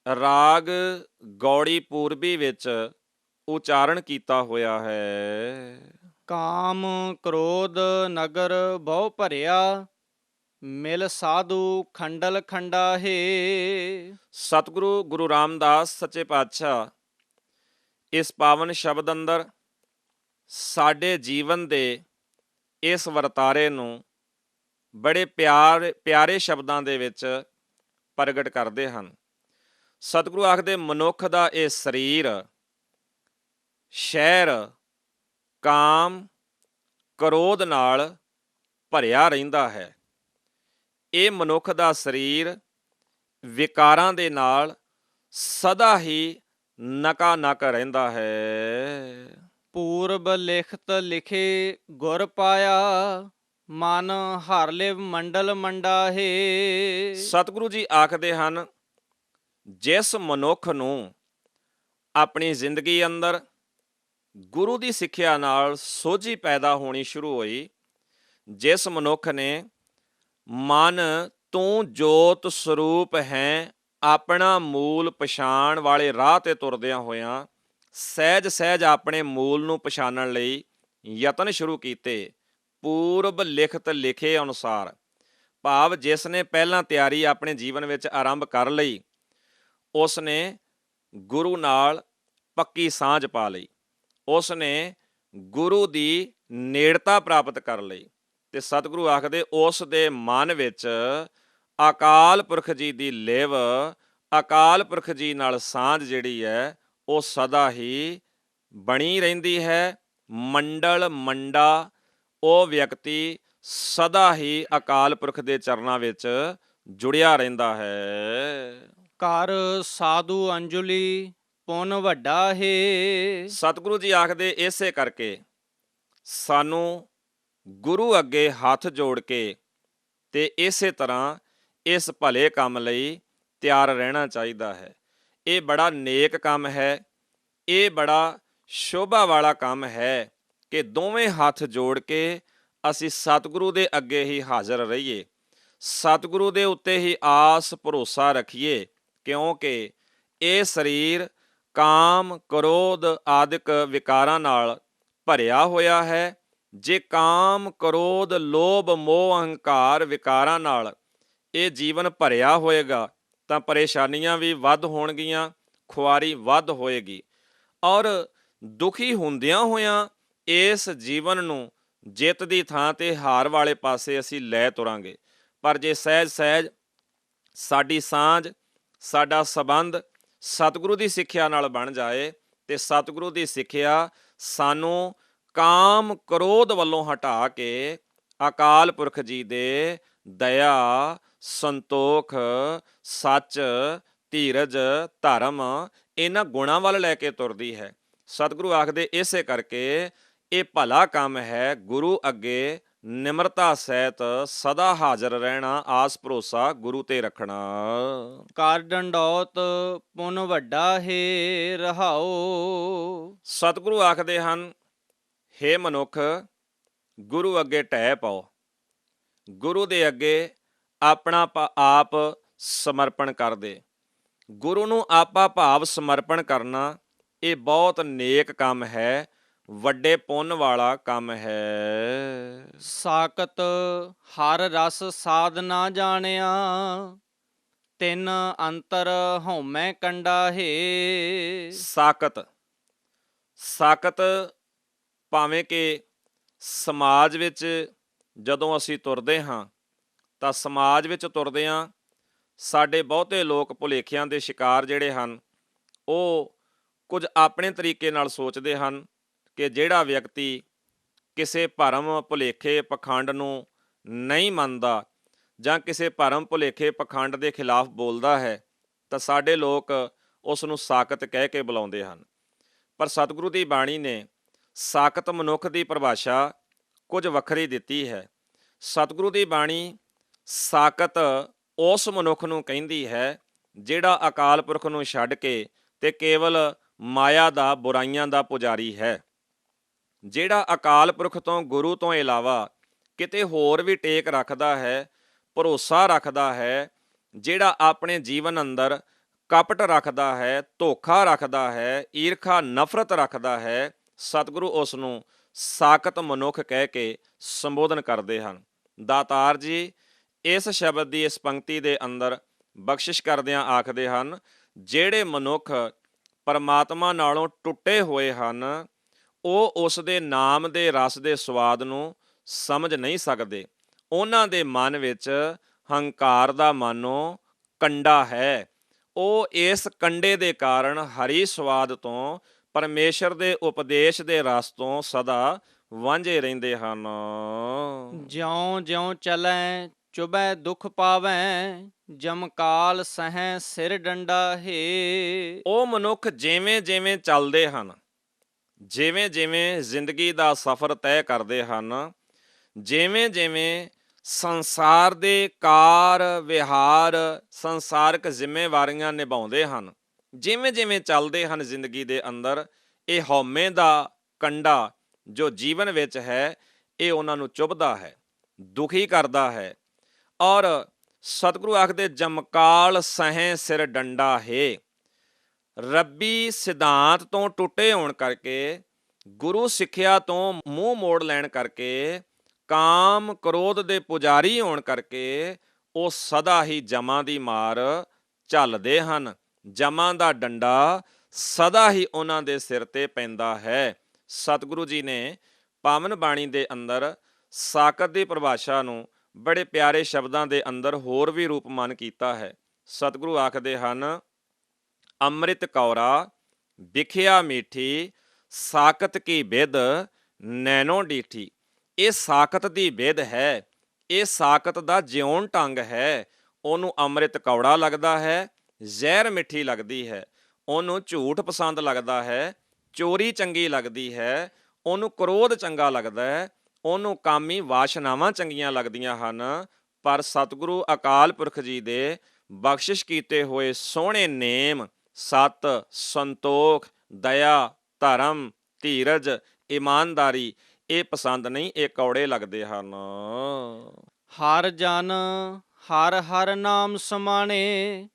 ਰਾਗ ਗੌੜੀ ਪੂਰਬੀ ਵਿੱਚ ਉਚਾਰਨ ਕੀਤਾ ਹੋਇਆ ਹੈ। ਕਾਮ ਕ੍ਰੋਧ ਨਗਰ ਬਹੁ ਭਰਿਆ, ਮਿਲ ਸਾਧੂ ਖੰਡਲ ਖੰਡਾ ਹੈ। ਸਤਿਗੁਰੂ ਗੁਰੂ ਰਾਮਦਾਸ ਸੱਚੇ ਪਾਤਸ਼ਾਹ ਇਸ ਪਾਵਨ ਸ਼ਬਦ ਅੰਦਰ ਸਾਡੇ ਜੀਵਨ ਦੇ ਇਸ ਵਰਤਾਰੇ ਨੂੰ ਬੜੇ ਪਿਆਰੇ ਸ਼ਬਦਾਂ ਦੇ ਵਿੱਚ ਪ੍ਰਗਟ ਕਰਦੇ ਹਨ। ਸਤਿਗੁਰੂ ਆਖਦੇ, ਮਨੁੱਖ ਦਾ ਇਹ ਸਰੀਰ ਸ਼ਹਿਰ ਕਾਮ ਕ੍ਰੋਧ ਨਾਲ ਭਰਿਆ ਰਹਿੰਦਾ ਹੈ। ਇਹ ਮਨੁੱਖ ਦਾ ਸਰੀਰ ਵਿਕਾਰਾਂ ਦੇ ਨਾਲ ਸਦਾ ਹੀ ਨਕਾ ਨਕ ਰਹਿੰਦਾ ਹੈ। ਪੂਰਬ ਲਿਖਤ ਲਿਖੇ ਗੁਰ ਪਾਇਆ, ਮਨ ਹਰ ਲਿਵ ਮੰਡਲ ਮੰਡਾ ਹੈ। ਸਤਿਗੁਰੂ ਜੀ ਆਖਦੇ ਹਨ, ਜਿਸ ਮਨੁੱਖ ਨੂੰ ਆਪਣੀ ਜ਼ਿੰਦਗੀ ਅੰਦਰ ਗੁਰੂ ਦੀ ਸਿੱਖਿਆ ਨਾਲ ਸੋਝੀ ਪੈਦਾ ਹੋਣੀ ਸ਼ੁਰੂ ਹੋਈ, ਜਿਸ ਮਨੁੱਖ ਨੇ ਮਨ ਤੂੰ ਜੋਤ ਸਰੂਪ ਹੈ ਆਪਣਾ ਮੂਲ ਪਛਾਣ ਵਾਲੇ ਰਾਹ ਤੇ ਤੁਰਦਿਆਂ ਹੋਇਆਂ ਸਹਿਜ ਸਹਿਜ ਆਪਣੇ ਮੂਲ ਨੂੰ ਪਛਾਣਨ ਲਈ ਯਤਨ ਸ਼ੁਰੂ ਕੀਤੇ, ਪੂਰਬ ਲਿਖਤ ਲਿਖੇ ਅਨੁਸਾਰ, ਭਾਵ ਜਿਸ ਨੇ ਪਹਿਲਾਂ ਤਿਆਰੀ ਆਪਣੇ ਜੀਵਨ ਵਿੱਚ ਆਰੰਭ ਕਰ ਲਈ, ਉਸ ਨੇ ਗੁਰੂ ਨਾਲ ਪੱਕੀ ਸਾਂਝ ਪਾ ਲਈ, ਉਸ ਨੇ ਗੁਰੂ ਦੀ ਨੇੜਤਾ ਪ੍ਰਾਪਤ ਕਰ ਲਈ ਤੇ ਸਤਿਗੁਰੂ ਆਖਦੇ, ਉਸ ਦੇ ਮਨ ਵਿੱਚ ਅਕਾਲ ਪੁਰਖ ਜੀ ਦੀ ਲਿਵ, ਅਕਾਲ ਪੁਰਖ ਜੀ ਨਾਲ ਸਾਂਝ ਜਿਹੜੀ ਹੈ ਉਹ ਸਦਾ ਹੀ ਬਣੀ ਰਹਿੰਦੀ ਹੈ। ਮੰਡਲ ਮੰਡਾ, ਉਹ ਵਿਅਕਤੀ ਸਦਾ ਹੀ ਅਕਾਲ ਪੁਰਖ ਦੇ ਚਰਨਾਂ ਵਿੱਚ ਜੁੜਿਆ ਰਹਿੰਦਾ ਹੈ। ਕਰ ਸਾਧੂ ਅੰਜੁਲੀ ਪੁੰਨ ਵੱਡਾ ਹੈ। ਸਤਿਗੁਰੂ ਜੀ ਆਖਦੇ, ਇਸੇ ਕਰਕੇ ਸਾਨੂੰ ਗੁਰੂ ਅੱਗੇ ਹੱਥ ਜੋੜ ਕੇ ਤੇ ਇਸੇ ਤਰ੍ਹਾਂ ਇਸ ਭਲੇ ਕੰਮ ਲਈ ਤਿਆਰ ਰਹਿਣਾ ਚਾਹੀਦਾ ਹੈ। ਇਹ ਬੜਾ ਨੇਕ ਕੰਮ ਹੈ, ਇਹ ਬੜਾ ਸ਼ੋਭਾ ਵਾਲਾ ਕੰਮ ਹੈ ਕਿ ਦੋਵੇਂ ਹੱਥ ਜੋੜ ਕੇ ਅਸੀਂ ਸਤਿਗੁਰੂ ਦੇ ਅੱਗੇ ਹੀ ਹਾਜ਼ਰ ਰਹੀਏ, ਸਤਿਗੁਰੂ ਦੇ ਉੱਤੇ ਹੀ ਆਸ ਭਰੋਸਾ ਰੱਖੀਏ, ਕਿਉਂਕਿ ਇਹ ਸਰੀਰ ਕਾਮ ਕ੍ਰੋਧ ਆਦਿਕ ਵਿਕਾਰਾਂ ਨਾਲ ਭਰਿਆ ਹੋਇਆ ਹੈ। ਜੇ ਕਾਮ ਕ੍ਰੋਧ ਲੋਭ ਮੋਹ ਅਹੰਕਾਰ ਵਿਕਾਰਾਂ ਨਾਲ ਇਹ ਜੀਵਨ ਭਰਿਆ ਹੋਏਗਾ ਤਾਂ ਪਰੇਸ਼ਾਨੀਆਂ ਵੀ ਵੱਧ ਹੋਣਗੀਆਂ, ਖੁਆਰੀ ਵੱਧ ਹੋਏਗੀ ਔਰ ਦੁਖੀ ਹੁੰਦਿਆਂ ਹੋਇਆਂ ਇਸ ਜੀਵਨ ਨੂੰ ਜਿੱਤ ਦੀ ਥਾਂ ਤੇ ਹਾਰ ਵਾਲੇ ਪਾਸੇ ਅਸੀਂ ਲੈ ਤੁਰਾਂਗੇ। ਪਰ ਜੇ ਸਹਿਜ ਸਹਿਜ ਸਾਡੀ ਸਾਂਝ, ਸਾਡਾ ਸਬੰਧ ਸਤਿਗੁਰੂ ਦੀ ਸਿੱਖਿਆ ਨਾਲ ਬਣ ਜਾਏ ਤੇ ਸਤਿਗੁਰੂ ਦੀ ਸਿੱਖਿਆ ਸਾਨੂੰ ਕਾਮ ਕ੍ਰੋਧ ਵੱਲੋਂ ਹਟਾ ਕੇ ਅਕਾਲ ਪੁਰਖ ਜੀ ਦੇ ਦਇਆ, ਸੰਤੋਖ, ਸੱਚ, ਧੀਰਜ, ਧਰਮ ਇਹਨਾਂ ਗੁਣਾਂ ਵੱਲ ਲੈ ਕੇ ਤੁਰਦੀ ਹੈ। ਸਤਿਗੁਰੂ ਆਖਦੇ, ਇਸੇ ਕਰਕੇ ਇਹ ਭਲਾ ਕੰਮ ਹੈ ਗੁਰੂ ਅੱਗੇ ਨਿਮਰਤਾ ਸਹਿਤ ਸਦਾ ਹਾਜ਼ਰ ਰਹਿਣਾ, ਆਸ ਭਰੋਸਾ ਗੁਰੂ ਤੇ ਰੱਖਣਾ। ਕਰ ਡੰਡੌਤ ਪੁੰਨ ਵੱਡਾ ਹੈ ਰਹਾਓ। ਸਤਿਗੁਰੂ ਆਖਦੇ ਹਨ, ਹੇ ਮਨੁੱਖ, ਗੁਰੂ ਅੱਗੇ ਢਹਿ ਪਾਓ, ਗੁਰੂ ਦੇ ਅੱਗੇ ਆਪਣਾ ਆਪ ਸਮਰਪਣ ਕਰ ਦੇ। ਗੁਰੂ ਨੂੰ ਆਪਾ ਭਾਵ ਸਮਰਪਣ ਕਰਨਾ ਇਹ ਬਹੁਤ ਨੇਕ ਕੰਮ ਹੈ, ਵੱਡੇ ਪੁੰਨ ਵਾਲਾ ਕੰਮ ਹੈ। ਸਾਕਤ ਹਰ ਰਸ ਸਾਧ ਨਾ ਜਾਣਿਆ, ਤਿੰਨ ਅੰਤਰ ਹਉਮੈ ਕੰਡਾ ਹੈ। ਸਾਕਤ ਸਾਕਤ ਭਾਵੇਂ ਕਿ ਸਮਾਜ ਵਿੱਚ ਜਦੋਂ ਅਸੀਂ ਤੁਰਦੇ ਹਾਂ ਤਾਂ ਸਮਾਜ ਵਿੱਚ ਤੁਰਦੇ ਹਾਂ ਸਾਡੇ ਬਹੁਤੇ ਲੋਕ ਭੁਲੇਖਿਆਂ ਦੇ ਸ਼ਿਕਾਰ ਜਿਹੜੇ ਹਨ ਉਹ ਕੁਝ ਆਪਣੇ ਤਰੀਕੇ ਨਾਲ ਸੋਚਦੇ ਹਨ ਕਿ ਜਿਹੜਾ ਵਿਅਕਤੀ ਕਿਸੇ ਭਰਮ ਭੁਲੇਖੇ ਪਖੰਡ ਨੂੰ ਨਹੀਂ ਮੰਨਦਾ ਜਾਂ ਕਿਸੇ ਭਰਮ ਭੁਲੇਖੇ ਪਖੰਡ ਦੇ ਖਿਲਾਫ ਬੋਲਦਾ ਹੈ ਤਾਂ ਸਾਡੇ ਲੋਕ ਉਸ ਨੂੰ ਸਾਕਤ ਕਹਿ ਕੇ ਬੁਲਾਉਂਦੇ ਹਨ। ਪਰ ਸਤਿਗੁਰੂ ਦੀ ਬਾਣੀ ਨੇ ਸਾਕਤ ਮਨੁੱਖ ਦੀ ਪਰਿਭਾਸ਼ਾ ਕੁਝ ਵੱਖਰੀ ਦਿੱਤੀ ਹੈ। ਸਤਿਗੁਰੂ ਦੀ ਬਾਣੀ ਸਾਕਤ ਉਸ ਮਨੁੱਖ ਨੂੰ ਕਹਿੰਦੀ ਹੈ ਜਿਹੜਾ ਅਕਾਲ ਪੁਰਖ ਨੂੰ ਛੱਡ ਕੇ ਤੇ ਕੇਵਲ ਮਾਇਆ ਦਾ ਬੁਰਾਈਆਂ ਦਾ ਪੁਜਾਰੀ ਹੈ। ਜਿਹੜਾ ਅਕਾਲ ਪੁਰਖ ਤੋਂ ਗੁਰੂ ਤੋਂ ਇਲਾਵਾ ਕਿਤੇ ਹੋਰ ਵੀ ਟੇਕ ਰੱਖਦਾ ਹੈ, ਭਰੋਸਾ ਰੱਖਦਾ ਹੈ, ਜਿਹੜਾ ਆਪਣੇ ਜੀਵਨ ਅੰਦਰ ਕਪਟ ਰੱਖਦਾ ਹੈ, ਧੋਖਾ ਰੱਖਦਾ ਹੈ, ਈਰਖਾ ਨਫ਼ਰਤ ਰੱਖਦਾ ਹੈ, ਸਤਿਗੁਰੂ ਉਸ ਨੂੰ ਸਾਕਤ ਮਨੁੱਖ ਕਹਿ ਕੇ ਸੰਬੋਧਨ ਕਰਦੇ ਹਨ। ਦਾਤਾਰ ਜੀ ਇਸ ਸ਼ਬਦ ਦੀ ਇਸ ਪੰਕਤੀ ਦੇ ਅੰਦਰ ਬਖਸ਼ਿਸ਼ ਕਰਦਿਆਂ ਆਖਦੇ ਹਨ, ਜਿਹੜੇ ਮਨੁੱਖ ਪਰਮਾਤਮਾ ਨਾਲੋਂ ਟੁੱਟੇ ਹੋਏ ਹਨ ਉਹ ਉਸ ਦੇ ਨਾਮ ਦੇ ਰਸ ਦੇ ਸਵਾਦ ਨੂੰ ਸਮਝ ਨਹੀਂ ਸਕਦੇ। ਉਹਨਾਂ ਦੇ ਮਨ ਵਿੱਚ ਹੰਕਾਰ ਦਾ ਮਾਨੋ ਕੰਡਾ ਹੈ। ਉਹ ਇਸ ਕੰਡੇ ਦੇ ਕਾਰਨ ਹਰੀ ਸਵਾਦ ਤੋਂ, ਪਰਮੇਸ਼ਰ ਦੇ ਉਪਦੇਸ਼ ਦੇ ਰਸ ਤੋਂ ਸਦਾ ਵਾਂਝੇ ਰਹਿੰਦੇ ਹਨ। ਜਿਉਂ ਜਿਉਂ ਚਲੈ ਚੁਬੈ ਦੁਖ ਪਾਵੈ, ਜਮਕਾਲ ਸਹੈ ਸਿਰ ਡੰਡਾ ਹੈ। ਉਹ ਮਨੁੱਖ ਜਿਵੇਂ ਜਿਵੇਂ ਚੱਲਦੇ ਹਨ, ਜਿਵੇਂ ਜਿਵੇਂ ਜ਼ਿੰਦਗੀ ਦਾ ਸਫ਼ਰ ਤੈਅ ਕਰਦੇ ਹਨ, ਜਿਵੇਂ ਜਿਵੇਂ ਸੰਸਾਰ ਦੇ ਕਾਰ ਵਿਹਾਰ ਸੰਸਾਰਕ ਜ਼ਿੰਮੇਵਾਰੀਆਂ ਨਿਭਾਉਂਦੇ ਹਨ, ਜਿਵੇਂ ਜਿਵੇਂ ਚੱਲਦੇ ਹਨ ਜ਼ਿੰਦਗੀ ਦੇ ਅੰਦਰ, ਇਹ ਹਉਮੈ ਦਾ ਕੰਡਾ ਜੋ ਜੀਵਨ ਵਿੱਚ ਹੈ ਇਹ ਉਹਨਾਂ ਨੂੰ ਚੁਭਦਾ ਹੈ, ਦੁਖੀ ਕਰਦਾ ਹੈ। ਔਰ ਸਤਿਗੁਰੂ ਆਖਦੇ ਜਮਕਾਲ ਸਹੈ ਸਿਰ ਡੰਡਾ ਹੈ। ਰੱਬੀ ਸਿਧਾਂਤ ਤੋਂ ਟੁੱਟੇ ਹੋਣ ਕਰਕੇ, ਗੁਰੂ ਸਿੱਖਿਆ ਤੋਂ ਮੂੰਹ ਮੋੜ ਲੈਣ ਕਰਕੇ, ਕਾਮ ਕ੍ਰੋਧ ਦੇ ਪੁਜਾਰੀ ਹੋਣ ਕਰਕੇ ਉਹ ਸਦਾ ਹੀ ਜਮਾਂ ਦੀ ਮਾਰ ਝੱਲਦੇ ਹਨ। ਜਮਾਂ ਦਾ ਡੰਡਾ ਸਦਾ ਹੀ ਉਹਨਾਂ ਦੇ ਸਿਰ ਤੇ ਪੈਂਦਾ ਹੈ। ਸਤਿਗੁਰੂ ਜੀ ਨੇ ਪਾਵਨ ਬਾਣੀ ਦੇ ਅੰਦਰ ਸਾਕਤ ਦੀ ਪਰਿਭਾਸ਼ਾ ਨੂੰ ਬੜੇ ਪਿਆਰੇ ਸ਼ਬਦਾਂ ਦੇ ਅੰਦਰ ਹੋਰ ਵੀ ਰੂਪਮਾਨ ਕੀਤਾ ਹੈ। ਸਤਿਗੁਰੂ ਆਖਦੇ ਹਨ, ਅੰਮ੍ਰਿਤ ਕੌਰਾ ਵਿਖਿਆ ਮੀਠੀ, ਸਾਕਤ ਕੀ ਬਿਧ ਨੈਣੋ ਡੀਠੀ। ਇਹ ਸਾਕਤ ਦੀ ਬਿਧ ਹੈ, ਇਹ ਸਾਕਤ ਦਾ ਜਿਉਣ ਢੰਗ ਹੈ। ਉਹਨੂੰ ਅੰਮ੍ਰਿਤ ਕੌੜਾ ਲੱਗਦਾ ਹੈ, ਜ਼ਹਿਰ ਮਿੱਠੀ ਲੱਗਦੀ ਹੈ। ਉਹਨੂੰ ਝੂਠ ਪਸੰਦ ਲੱਗਦਾ ਹੈ, ਚੋਰੀ ਚੰਗੀ ਲੱਗਦੀ ਹੈ। ਉਹਨੂੰ ਕ੍ਰੋਧ ਚੰਗਾ ਲੱਗਦਾ ਹੈ, ਉਹਨੂੰ ਕਾਮੀ ਵਾਸ਼ਨਾਵਾਂ ਚੰਗੀਆਂ ਲੱਗਦੀਆਂ ਹਨ। ਪਰ ਸਤਿਗੁਰੂ ਅਕਾਲ ਪੁਰਖ ਜੀ ਦੇ ਬਖਸ਼ਿਸ਼ ਕੀਤੇ ਹੋਏ ਸੋਹਣੇ ਨੇਮ ਸਤ, ਸੰਤੋਖ, ਦਇਆ, ਧਰਮ, ਧੀਰਜ, ਇਮਾਨਦਾਰੀ ਇਹ ਪਸੰਦ ਨਹੀਂ, ਇਹ ਕੌੜੇ ਲੱਗਦੇ ਹਨ। ਹਰ ਜਨ ਹਰ ਹਰ ਨਾਮ ਸਮਾਣੇ,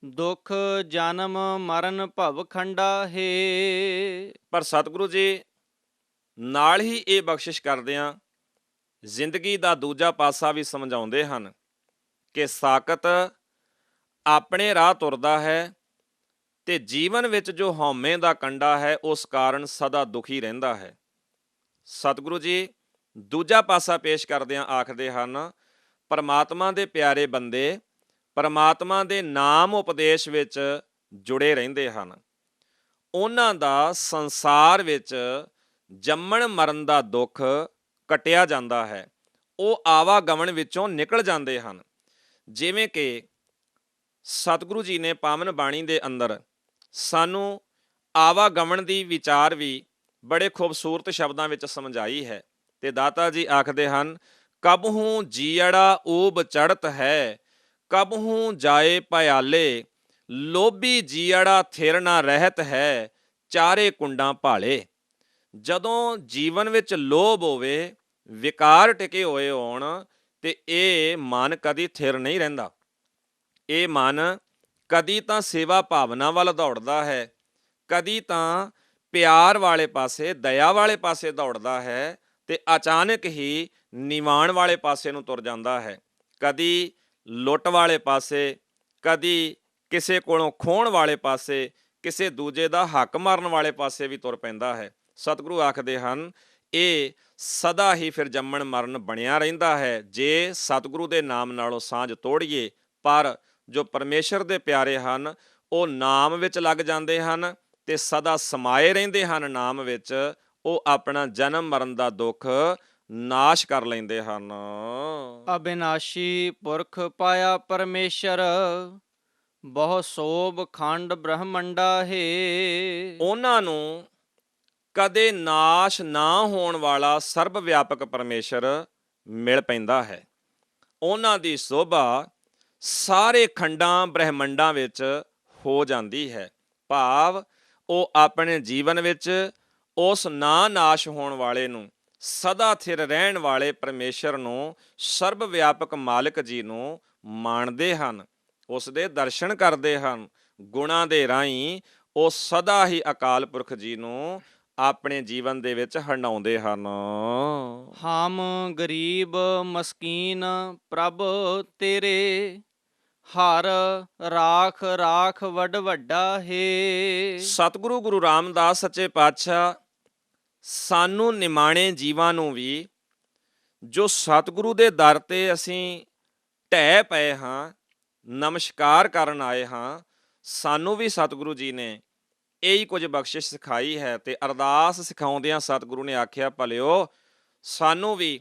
ਦੁਖ ਜਨਮ ਮਰਨ ਭਵ ਖੰਡਾ ਹੈ। ਪਰ ਸਤਿਗੁਰੂ ਜੀ ਨਾਲ ਹੀ ਇਹ ਬਖਸ਼ਿਸ਼ ਕਰਦਿਆਂ ਜ਼ਿੰਦਗੀ ਦਾ ਦੂਜਾ ਪਾਸਾ ਵੀ ਸਮਝਾਉਂਦੇ ਹਨ ਕਿ ਸਾਕਤ ਆਪਣੇ ਰਾਹ ਤੁਰਦਾ ਹੈ ਤੇ ਜੀਵਨ ਵਿੱਚ ਜੋ ਹਉਮੈ ਦਾ ਕੰਡਾ ਹੈ ਉਸ ਕਾਰਨ ਸਦਾ ਦੁਖੀ ਰਹਿੰਦਾ ਹੈ। ਸਤਿਗੁਰੂ ਜੀ ਦੂਜਾ ਪਾਸਾ ਪੇਸ਼ ਕਰਦਿਆਂ ਆਖਦੇ ਹਨ, ਪਰਮਾਤਮਾ ਦੇ ਪਿਆਰੇ ਬੰਦੇ ਪਰਮਾਤਮਾ ਦੇ ਨਾਮ ਉਪਦੇਸ਼ ਵਿੱਚ ਜੁੜੇ ਰਹਿੰਦੇ ਹਨ। ਉਹਨਾਂ ਦਾ ਸੰਸਾਰ ਵਿੱਚ ਜੰਮਣ ਮਰਨ ਦਾ ਦੁੱਖ ਕਟਿਆ ਜਾਂਦਾ ਹੈ। ਉਹ ਆਵਾਗਮਨ ਵਿੱਚੋਂ ਨਿਕਲ ਜਾਂਦੇ ਹਨ। ਜਿਵੇਂ ਕਿ ਸਤਿਗੁਰੂ ਜੀ ਨੇ ਪਾਵਨ ਬਾਣੀ ਦੇ ਅੰਦਰ ਸਾਨੂੰ ਆਵਾਗਮਨ ਦੀ ਵਿਚਾਰ ਵੀ ਬੜੇ ਖੂਬਸੂਰਤ ਸ਼ਬਦਾਂ ਵਿੱਚ ਸਮਝਾਈ ਹੈ। ਤੇ ਦਾਤਾ ਜੀ ਆਖਦੇ ਹਨ, ਕਬਹੂ ਜੀਅੜਾ ਊਬ ਚੜ੍ਹਤ ਹੈ, ਕਬਹੂ ਜਾਏ ਭਿਆਲੇ, ਲੋਭੀ ਜੀਅੜਾ ਥਿਰ ਨਾ ਰਹਿਤ ਹੈ, ਚਾਰੇ ਕੁੰਡਾਂ ਭਾਲੇ। ਜਦੋਂ ਜੀਵਨ ਵਿੱਚ ਲੋਭ ਹੋਵੇ, ਵਿਕਾਰ ਟਿਕੇ ਹੋਏ ਹੋਣ ਤੇ ਇਹ ਮਨ ਕਦੀ ਥਿਰ ਨਹੀਂ ਰਹਿੰਦਾ। ਇਹ ਮਨ ਕਦੀ ਤਾਂ ਸੇਵਾ ਭਾਵਨਾ ਵੱਲ ਦੌੜਦਾ ਹੈ, ਕਦੀ ਤਾਂ ਪਿਆਰ ਵਾਲੇ ਪਾਸੇ, ਦਇਆ ਵਾਲੇ ਪਾਸੇ ਦੌੜਦਾ ਹੈ ਤੇ ਅਚਾਨਕ ਹੀ ਨਿਵਾਣ ਵਾਲੇ ਪਾਸੇ ਨੂੰ ਤੁਰ ਜਾਂਦਾ ਹੈ, ਕਦੀ ਲੁੱਟ ਵਾਲੇ ਪਾਸੇ, ਕਦੀ ਕਿਸੇ ਕੋਲੋਂ ਖੋਹਣ ਵਾਲੇ ਪਾਸੇ, ਕਿਸੇ ਦੂਜੇ ਦਾ ਹੱਕ ਮਾਰਨ ਵਾਲੇ ਪਾਸੇ ਵੀ ਤੁਰ ਪੈਂਦਾ ਹੈ। ਸਤਿਗੁਰੂ ਆਖਦੇ ਹਨ ਇਹ ਸਦਾ ਹੀ ਫਿਰ ਜੰਮਣ ਮਰਨ ਬਣਿਆ ਰਹਿੰਦਾ ਹੈ ਜੇ ਸਤਿਗੁਰੂ ਦੇ ਨਾਮ ਨਾਲੋਂ ਸਾਂਝ ਤੋੜੀਏ। ਪਰ ਜੋ ਪਰਮੇਸ਼ਰ ਦੇ ਪਿਆਰੇ ਹਨ ਉਹ ਨਾਮ ਵਿੱਚ ਲੱਗ ਜਾਂਦੇ ਹਨ ਤੇ ਸਦਾ ਸਮਾਏ ਰਹਿੰਦੇ ਹਨ ਨਾਮ ਵਿੱਚ, ਉਹ ਆਪਣਾ ਜਨਮ ਮਰਨ ਦਾ ਦੁੱਖ ਨਾਸ਼ ਕਰ ਲੈਂਦੇ ਹਨ। ਅਬਿਨਾਸ਼ੀ ਪੁਰਖ ਪਾਇਆ ਪਰਮੇਸ਼ਰ, ਬਹੁ ਸੋਭ ਖੰਡ ਬ੍ਰਹਮੰਡਾ ਹੈ। ਉਹਨਾਂ ਨੂੰ ਕਦੇ ਨਾਸ਼ ਨਾ ਹੋਣ ਵਾਲਾ ਸਰਬ ਵਿਆਪਕ ਪਰਮੇਸ਼ਰ ਮਿਲ ਪੈਂਦਾ ਹੈ। ਉਹਨਾਂ ਦੀ ਸੋਭਾ ਸਾਰੇ ਖੰਡਾਂ ਬ੍ਰਹਿਮੰਡਾਂ ਵਿੱਚ ਹੋ ਜਾਂਦੀ ਹੈ। ਭਾਵ ਉਹ ਆਪਣੇ ਜੀਵਨ ਵਿੱਚ ਉਸ ਨਾ ਨਾਸ਼ ਹੋਣ ਵਾਲੇ ਨੂੰ, ਸਦਾ ਥਿਰ ਰਹਿਣ ਵਾਲੇ ਪਰਮੇਸ਼ਰ ਨੂੰ, ਸਰਬ ਵਿਆਪਕ ਮਾਲਕ ਜੀ ਨੂੰ ਮਾਣਦੇ ਹਨ, ਉਸ ਦੇ ਦਰਸ਼ਨ ਕਰਦੇ ਹਨ। ਗੁਣਾਂ ਦੇ ਰਾਹੀਂ ਉਹ ਸਦਾ ਹੀ ਅਕਾਲ ਪੁਰਖ ਜੀ ਨੂੰ ਆਪਣੇ ਜੀਵਨ ਦੇ ਵਿੱਚ ਹੰਡਾਉਂਦੇ ਹਨ। ਹਮ ਗਰੀਬ ਮਸਕੀਨ ਪ੍ਰਭ ਤੇਰੇ, ਹਰ ਰਾਖ ਰਾਖ ਵੱਡ ਵੱਡਾ ਹੈ। ਸਤਿਗੁਰੂ ਗੁਰੂ ਰਾਮਦਾਸ ਸੱਚੇ ਪਾਤਸ਼ਾਹ ਸਾਨੂੰ ਨਿਮਾਣੇ ਜੀਵਾਂ ਨੂੰ ਵੀ, ਜੋ ਸਤਿਗੁਰੂ ਦੇ ਦਰ ਤੇ ਅਸੀਂ ਢਹਿ ਪਏ ਹਾਂ, ਨਮਸਕਾਰ ਕਰਨ ਆਏ ਹਾਂ, ਸਾਨੂੰ ਵੀ ਸਤਿਗੁਰੂ ਜੀ ਨੇ ਇਹੀ ਕੁਝ ਬਖਸ਼ਿਸ਼ ਸਿਖਾਈ ਹੈ। ਤੇ ਅਰਦਾਸ ਸਿਖਾਉਂਦਿਆਂ ਸਤਿਗੁਰੂ ਨੇ ਆਖਿਆ, ਭਲਿਓ ਸਾਨੂੰ ਵੀ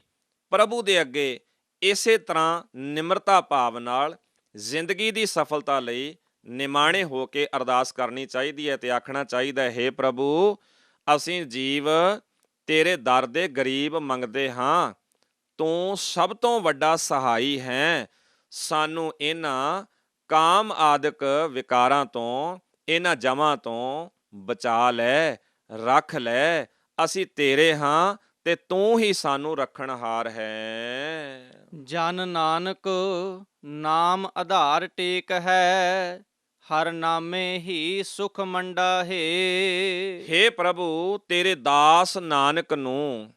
ਪ੍ਰਭੂ ਦੇ ਅੱਗੇ ਇਸੇ ਤਰ੍ਹਾਂ ਨਿਮਰਤਾ ਭਾਵ ਨਾਲ ਜ਼ਿੰਦਗੀ ਦੀ ਸਫਲਤਾ ਲਈ ਨਿਮਾਣੇ ਹੋ ਕੇ ਅਰਦਾਸ ਕਰਨੀ ਚਾਹੀਦੀ ਹੈ ਤੇ ਆਖਣਾ ਚਾਹੀਦਾ ਹੈ, ਹੇ ਪ੍ਰਭੂ ਅਸੀਂ ਜੀਵ ਤੇਰੇ ਦਰ ਦੇ ਗਰੀਬ ਮੰਗਦੇ ਹਾਂ, ਤੂੰ ਸਭ ਤੋਂ ਵੱਡਾ ਸਹਾਈ ਹੈ। ਸਾਨੂੰ ਇਹਨਾਂ ਕਾਮ ਆਦਿਕ ਵਿਕਾਰਾਂ ਤੋਂ, ਇਹਨਾਂ ਜਮਾਂ ਤੋਂ ਬਚਾ ਲੈ, ਰੱਖ ਲੈ। ਅਸੀਂ ਤੇਰੇ ਹਾਂ ਤੇ ਤੂੰ ਹੀ ਸਾਨੂੰ ਰੱਖਣਹਾਰ ਹੈ। ਜਨ ਨਾਨਕ ਨਾਮ ਆਧਾਰ ਟੇਕ ਹੈ, ਹਰ ਨਾਮੇ ਹੀ ਸੁਖ ਮੰਡਾ ਹੈ। ਹੇ ਪ੍ਰਭੂ ਤੇਰੇ ਦਾਸ ਨਾਨਕ ਨੂੰ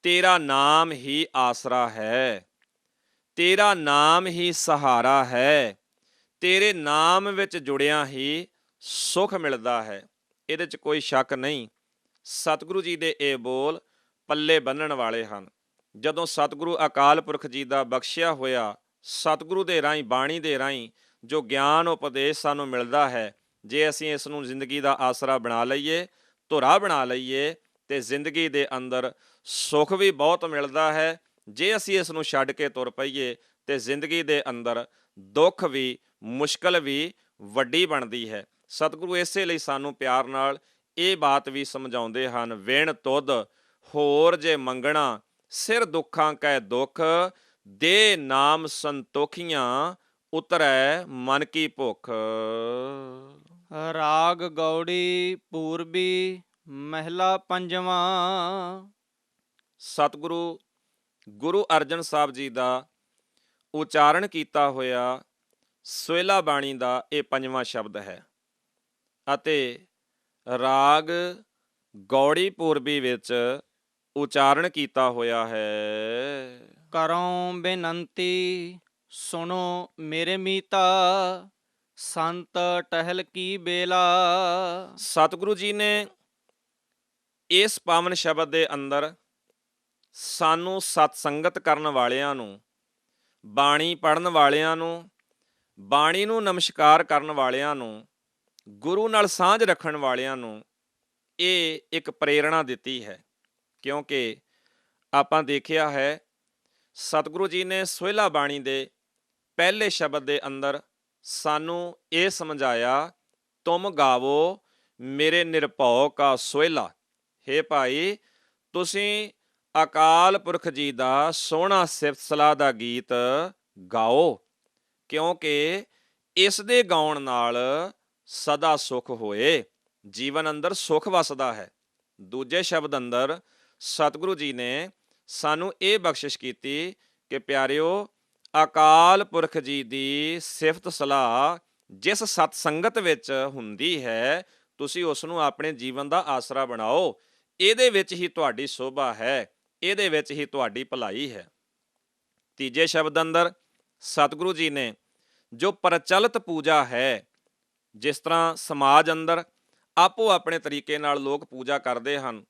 ਤੇਰਾ ਨਾਮ ਹੀ ਆਸਰਾ ਹੈ, ਤੇਰਾ ਨਾਮ ਹੀ ਸਹਾਰਾ ਹੈ, ਤੇਰੇ ਨਾਮ ਵਿੱਚ ਜੁੜਿਆਂ ਹੀ ਸੁਖ ਮਿਲਦਾ ਹੈ। ਇਹਦੇ 'ਚ ਕੋਈ ਸ਼ੱਕ ਨਹੀਂ। ਸਤਿਗੁਰੂ ਜੀ ਦੇ ਇਹ ਬੋਲ ਪੱਲੇ ਬੰਨਣ ਵਾਲੇ ਹਨ। ਜਦੋਂ ਸਤਿਗੁਰੂ ਅਕਾਲ ਪੁਰਖ ਜੀ ਦਾ ਬਖਸ਼ਿਆ ਹੋਇਆ ਸਤਿਗੁਰੂ ਦੇ ਰਾਹੀਂ, ਬਾਣੀ ਦੇ ਰਾਹੀਂ ਜੋ ਗਿਆਨ ਉਪਦੇਸ਼ ਸਾਨੂੰ ਮਿਲਦਾ ਹੈ, ਜੇ ਅਸੀਂ ਇਸ ਨੂੰ ਜ਼ਿੰਦਗੀ ਦਾ ਆਸਰਾ ਬਣਾ ਲਈਏ, ਧੁਰਾ ਬਣਾ ਲਈਏ, ਤੇ ਜ਼ਿੰਦਗੀ ਦੇ ਅੰਦਰ ਸੁੱਖ ਵੀ ਬਹੁਤ ਮਿਲਦਾ ਹੈ। ਜੇ ਅਸੀਂ ਇਸ ਨੂੰ ਛੱਡ ਕੇ ਤੁਰ ਪਈਏ ਤੇ ਜ਼ਿੰਦਗੀ ਦੇ ਅੰਦਰ ਦੁੱਖ ਵੀ, ਮੁਸ਼ਕਲ ਵੀ ਵੱਡੀ ਬਣਦੀ ਹੈ। ਸਤਿਗੁਰੂ ਇਸੇ ਲਈ ਸਾਨੂੰ ਪਿਆਰ ਨਾਲ ਇਹ ਬਾਤ ਵੀ ਸਮਝਾਉਂਦੇ ਹਨ, ਵਿਣ ਤੁਧ ਹੋਰ ਜੇ ਮੰਗਣਾ, ਸਿਰ ਦੁੱਖਾਂ ਕੈ ਦੁੱਖ, ਦੇ ਨਾਮ ਸੰਤੋਖੀਆਂ, ਉਤਰੈ ਮਨ ਕੀ ਭੁੱਖ। ਰਾਗ ਗੌੜੀ ਪੂਰਬੀ ਮਹਿਲਾ ਪੰਜਵਾਂ। ਸਤਿਗੁਰੂ ਗੁਰੂ ਅਰਜਨ ਸਾਹਿਬ ਜੀ ਦਾ ਉਚਾਰਨ ਕੀਤਾ ਹੋਇਆ ਸੋਹਿਲਾ ਬਾਣੀ ਦਾ ਇਹ ਪੰਜਵਾਂ ਸ਼ਬਦ ਹੈ ਅਤੇ ਰਾਗ ਗੌੜੀ ਪੂਰਬੀ ਵਿੱਚ ਉਚਾਰਨ ਕੀਤਾ ਹੋਇਆ ਹੈ। ਕਰੋ ਬੇਨੰਤੀ ਸੁਣੋ ਮੇਰੇ ਮੀਤਾ, ਸੰਤ ਟਹਿਲ ਕੀ ਬੇਲਾ। ਸਤਿਗੁਰੂ ਜੀ ਨੇ ਇਸ ਪਾਵਨ ਸ਼ਬਦ ਦੇ ਅੰਦਰ ਸਾਨੂੰ ਸਤ ਸੰਗਤ ਕਰਨ ਵਾਲਿਆਂ ਨੂੰ, ਬਾਣੀ ਪੜ੍ਹਨ ਵਾਲਿਆਂ ਨੂੰ, ਬਾਣੀ ਨੂੰ ਨਮਸਕਾਰ ਕਰਨ ਵਾਲਿਆਂ ਨੂੰ, ਗੁਰੂ ਨਾਲ ਸਾਂਝ ਰੱਖਣ ਵਾਲਿਆਂ ਨੂੰ ਇਹ ਇੱਕ ਪ੍ਰੇਰਣਾ ਦਿੱਤੀ ਹੈ। ਕਿਉਂਕਿ ਆਪਾਂ ਦੇਖਿਆ ਹੈ ਸਤਿਗੁਰੂ ਜੀ ਨੇ ਸੋਹਿਲਾ ਬਾਣੀ ਦੇ ਪਹਿਲੇ ਸ਼ਬਦ ਦੇ ਅੰਦਰ ਸਾਨੂੰ ਇਹ ਸਮਝਾਇਆ, ਤੁਮ ਗਾਵੋ ਮੇਰੇ ਨਿਰਭਉ ਕਾ ਸੋਹਿਲਾ। ਹੇ ਭਾਈ ਤੁਸੀਂ ਅਕਾਲ ਪੁਰਖ ਜੀ ਦਾ ਸੋਹਣਾ ਸਿਫਤ ਸਲਾਹ ਦਾ ਗੀਤ ਗਾਓ, ਕਿਉਂਕਿ ਇਸ ਦੇ ਗਾਉਣ ਨਾਲ ਸਦਾ ਸੁਖ ਹੋਏ, ਜੀਵਨ ਅੰਦਰ ਸੁਖ ਵਸਦਾ ਹੈ। ਦੂਜੇ ਸ਼ਬਦ ਅੰਦਰ ਸਤਿਗੁਰੂ ਜੀ ਨੇ ਸਾਨੂੰ ਇਹ ਬਖਸ਼ਿਸ਼ ਕੀਤੀ ਕਿ ਪਿਆਰਿਓ ਅਕਾਲ ਪੁਰਖ ਜੀ ਦੀ ਸਿਫਤ ਸਲਾਹ ਜਿਸ ਸਤ ਸੰਗਤ ਵਿੱਚ ਹੁੰਦੀ ਹੈ, ਤੁਸੀਂ ਉਸ ਨੂੰ ਆਪਣੇ ਜੀਵਨ ਦਾ ਆਸਰਾ ਬਣਾਓ, ਇਹਦੇ ਵਿੱਚ ਹੀ ਤੁਹਾਡੀ ਸੋਭਾ ਹੈ। ਇਹਦੇ ਵਿੱਚ ਹੀ ਤੁਹਾਡੀ ਭਲਾਈ ਹੈ। ਤੀਜੇ ਸ਼ਬਦ ਅੰਦਰ ਸਤਿਗੁਰੂ ਜੀ ਨੇ ਜੋ ਪ੍ਰਚਲਿਤ ਪੂਜਾ ਹੈ, ਜਿਸ ਤਰ੍ਹਾਂ ਸਮਾਜ ਅੰਦਰ ਆਪੋ ਆਪਣੇ ਤਰੀਕੇ ਨਾਲ ਲੋਕ ਪੂਜਾ ਕਰਦੇ ਹਨ,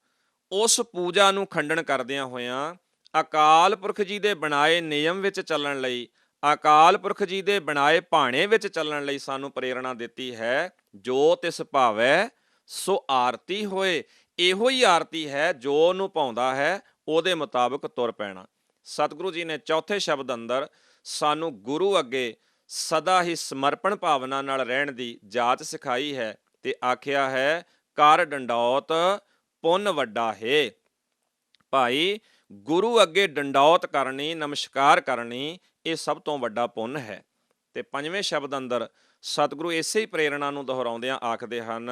ਉਸ ਪੂਜਾ ਨੂੰ ਖੰਡਨ ਕਰਦਿਆਂ ਹੋਇਆਂ ਅਕਾਲ ਪੁਰਖ ਜੀ ਦੇ ਬਣਾਏ ਨਿਯਮ ਵਿੱਚ ਚੱਲਣ ਲਈ, ਅਕਾਲ ਪੁਰਖ ਜੀ ਦੇ ਬਣਾਏ ਭਾਣੇ ਵਿੱਚ ਚੱਲਣ ਲਈ ਸਾਨੂੰ ਪ੍ਰੇਰਣਾ ਦਿੱਤੀ ਹੈ। ਜੋ ਤਿਸ ਭਾਵੈ ਸੋ ਆਰਤੀ ਹੋਏ। ਇਹੋ ਹੀ ਆਰਤੀ ਹੈ, ਜੋ ਉਹਨੂੰ ਭਾਉਂਦਾ ਹੈ ਉਹਦੇ ਮੁਤਾਬਕ ਤੁਰ ਪੈਣਾ। ਸਤਿਗੁਰੂ ਜੀ ਨੇ ਚੌਥੇ ਸ਼ਬਦ ਅੰਦਰ ਸਾਨੂੰ ਗੁਰੂ ਅੱਗੇ ਸਦਾ ਹੀ ਸਮਰਪਣ ਭਾਵਨਾ ਨਾਲ ਰਹਿਣ ਦੀ ਜਾਚ ਸਿਖਾਈ ਹੈ ਤੇ ਆਖਿਆ ਹੈ, ਕਰ ਡੰਡੌਤ ਪੁੰਨ ਵੱਡਾ ਹੈ। ਭਾਈ, ਗੁਰੂ ਅੱਗੇ ਡੰਡੌਤ ਕਰਨੀ, ਨਮਸਕਾਰ ਕਰਨੀ, ਇਹ ਸਭ ਤੋਂ ਵੱਡਾ ਪੁੰਨ ਹੈ। ਤੇ ਪੰਜਵੇਂ ਸ਼ਬਦ ਅੰਦਰ ਸਤਿਗੁਰੂ ਇਸੇ ਹੀ ਪ੍ਰੇਰਣਾ ਨੂੰ ਦੁਹਰਾਉਂਦਿਆਂ ਆਖਦੇ ਹਨ,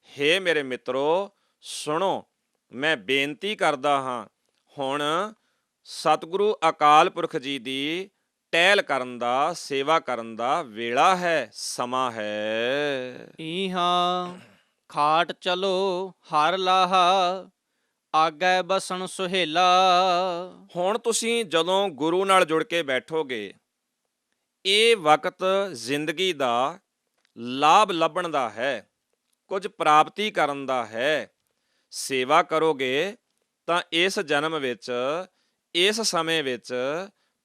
ਹੇ ਮੇਰੇ ਮਿੱਤਰੋ ਸੁਣੋ, ਮੈਂ ਬੇਨਤੀ ਕਰਦਾ ਹਾਂ, ਹੁਣ ਸਤਿਗੁਰੂ ਅਕਾਲ ਪੁਰਖ ਜੀ ਦੀ ਟਹਿਲ ਕਰਨ ਦਾ, ਸੇਵਾ ਕਰਨ ਦਾ ਵੇਲਾ ਹੈ, ਸਮਾਂ ਹੈ। ਈਹਾਂ ਖਾਟ ਚਲੋ ਹਰ ਲਾਹਾ, ਆਗੈ ਬਸਣ ਸੁਹੇਲਾ। ਹੁਣ ਤੁਸੀਂ ਜਦੋਂ ਗੁਰੂ ਨਾਲ ਜੁੜ ਕੇ ਬੈਠੋਗੇ, ਇਹ ਵਕਤ ਜ਼ਿੰਦਗੀ ਦਾ ਲਾਭ ਲੱਭਣ ਦਾ ਹੈ, ਕੁਝ ਪ੍ਰਾਪਤੀ ਕਰਨ ਦਾ ਹੈ। ਸੇਵਾ ਕਰੋਗੇ ਤਾਂ ਇਸ ਜਨਮ ਵਿੱਚ, ਇਸ ਸਮੇਂ ਵਿੱਚ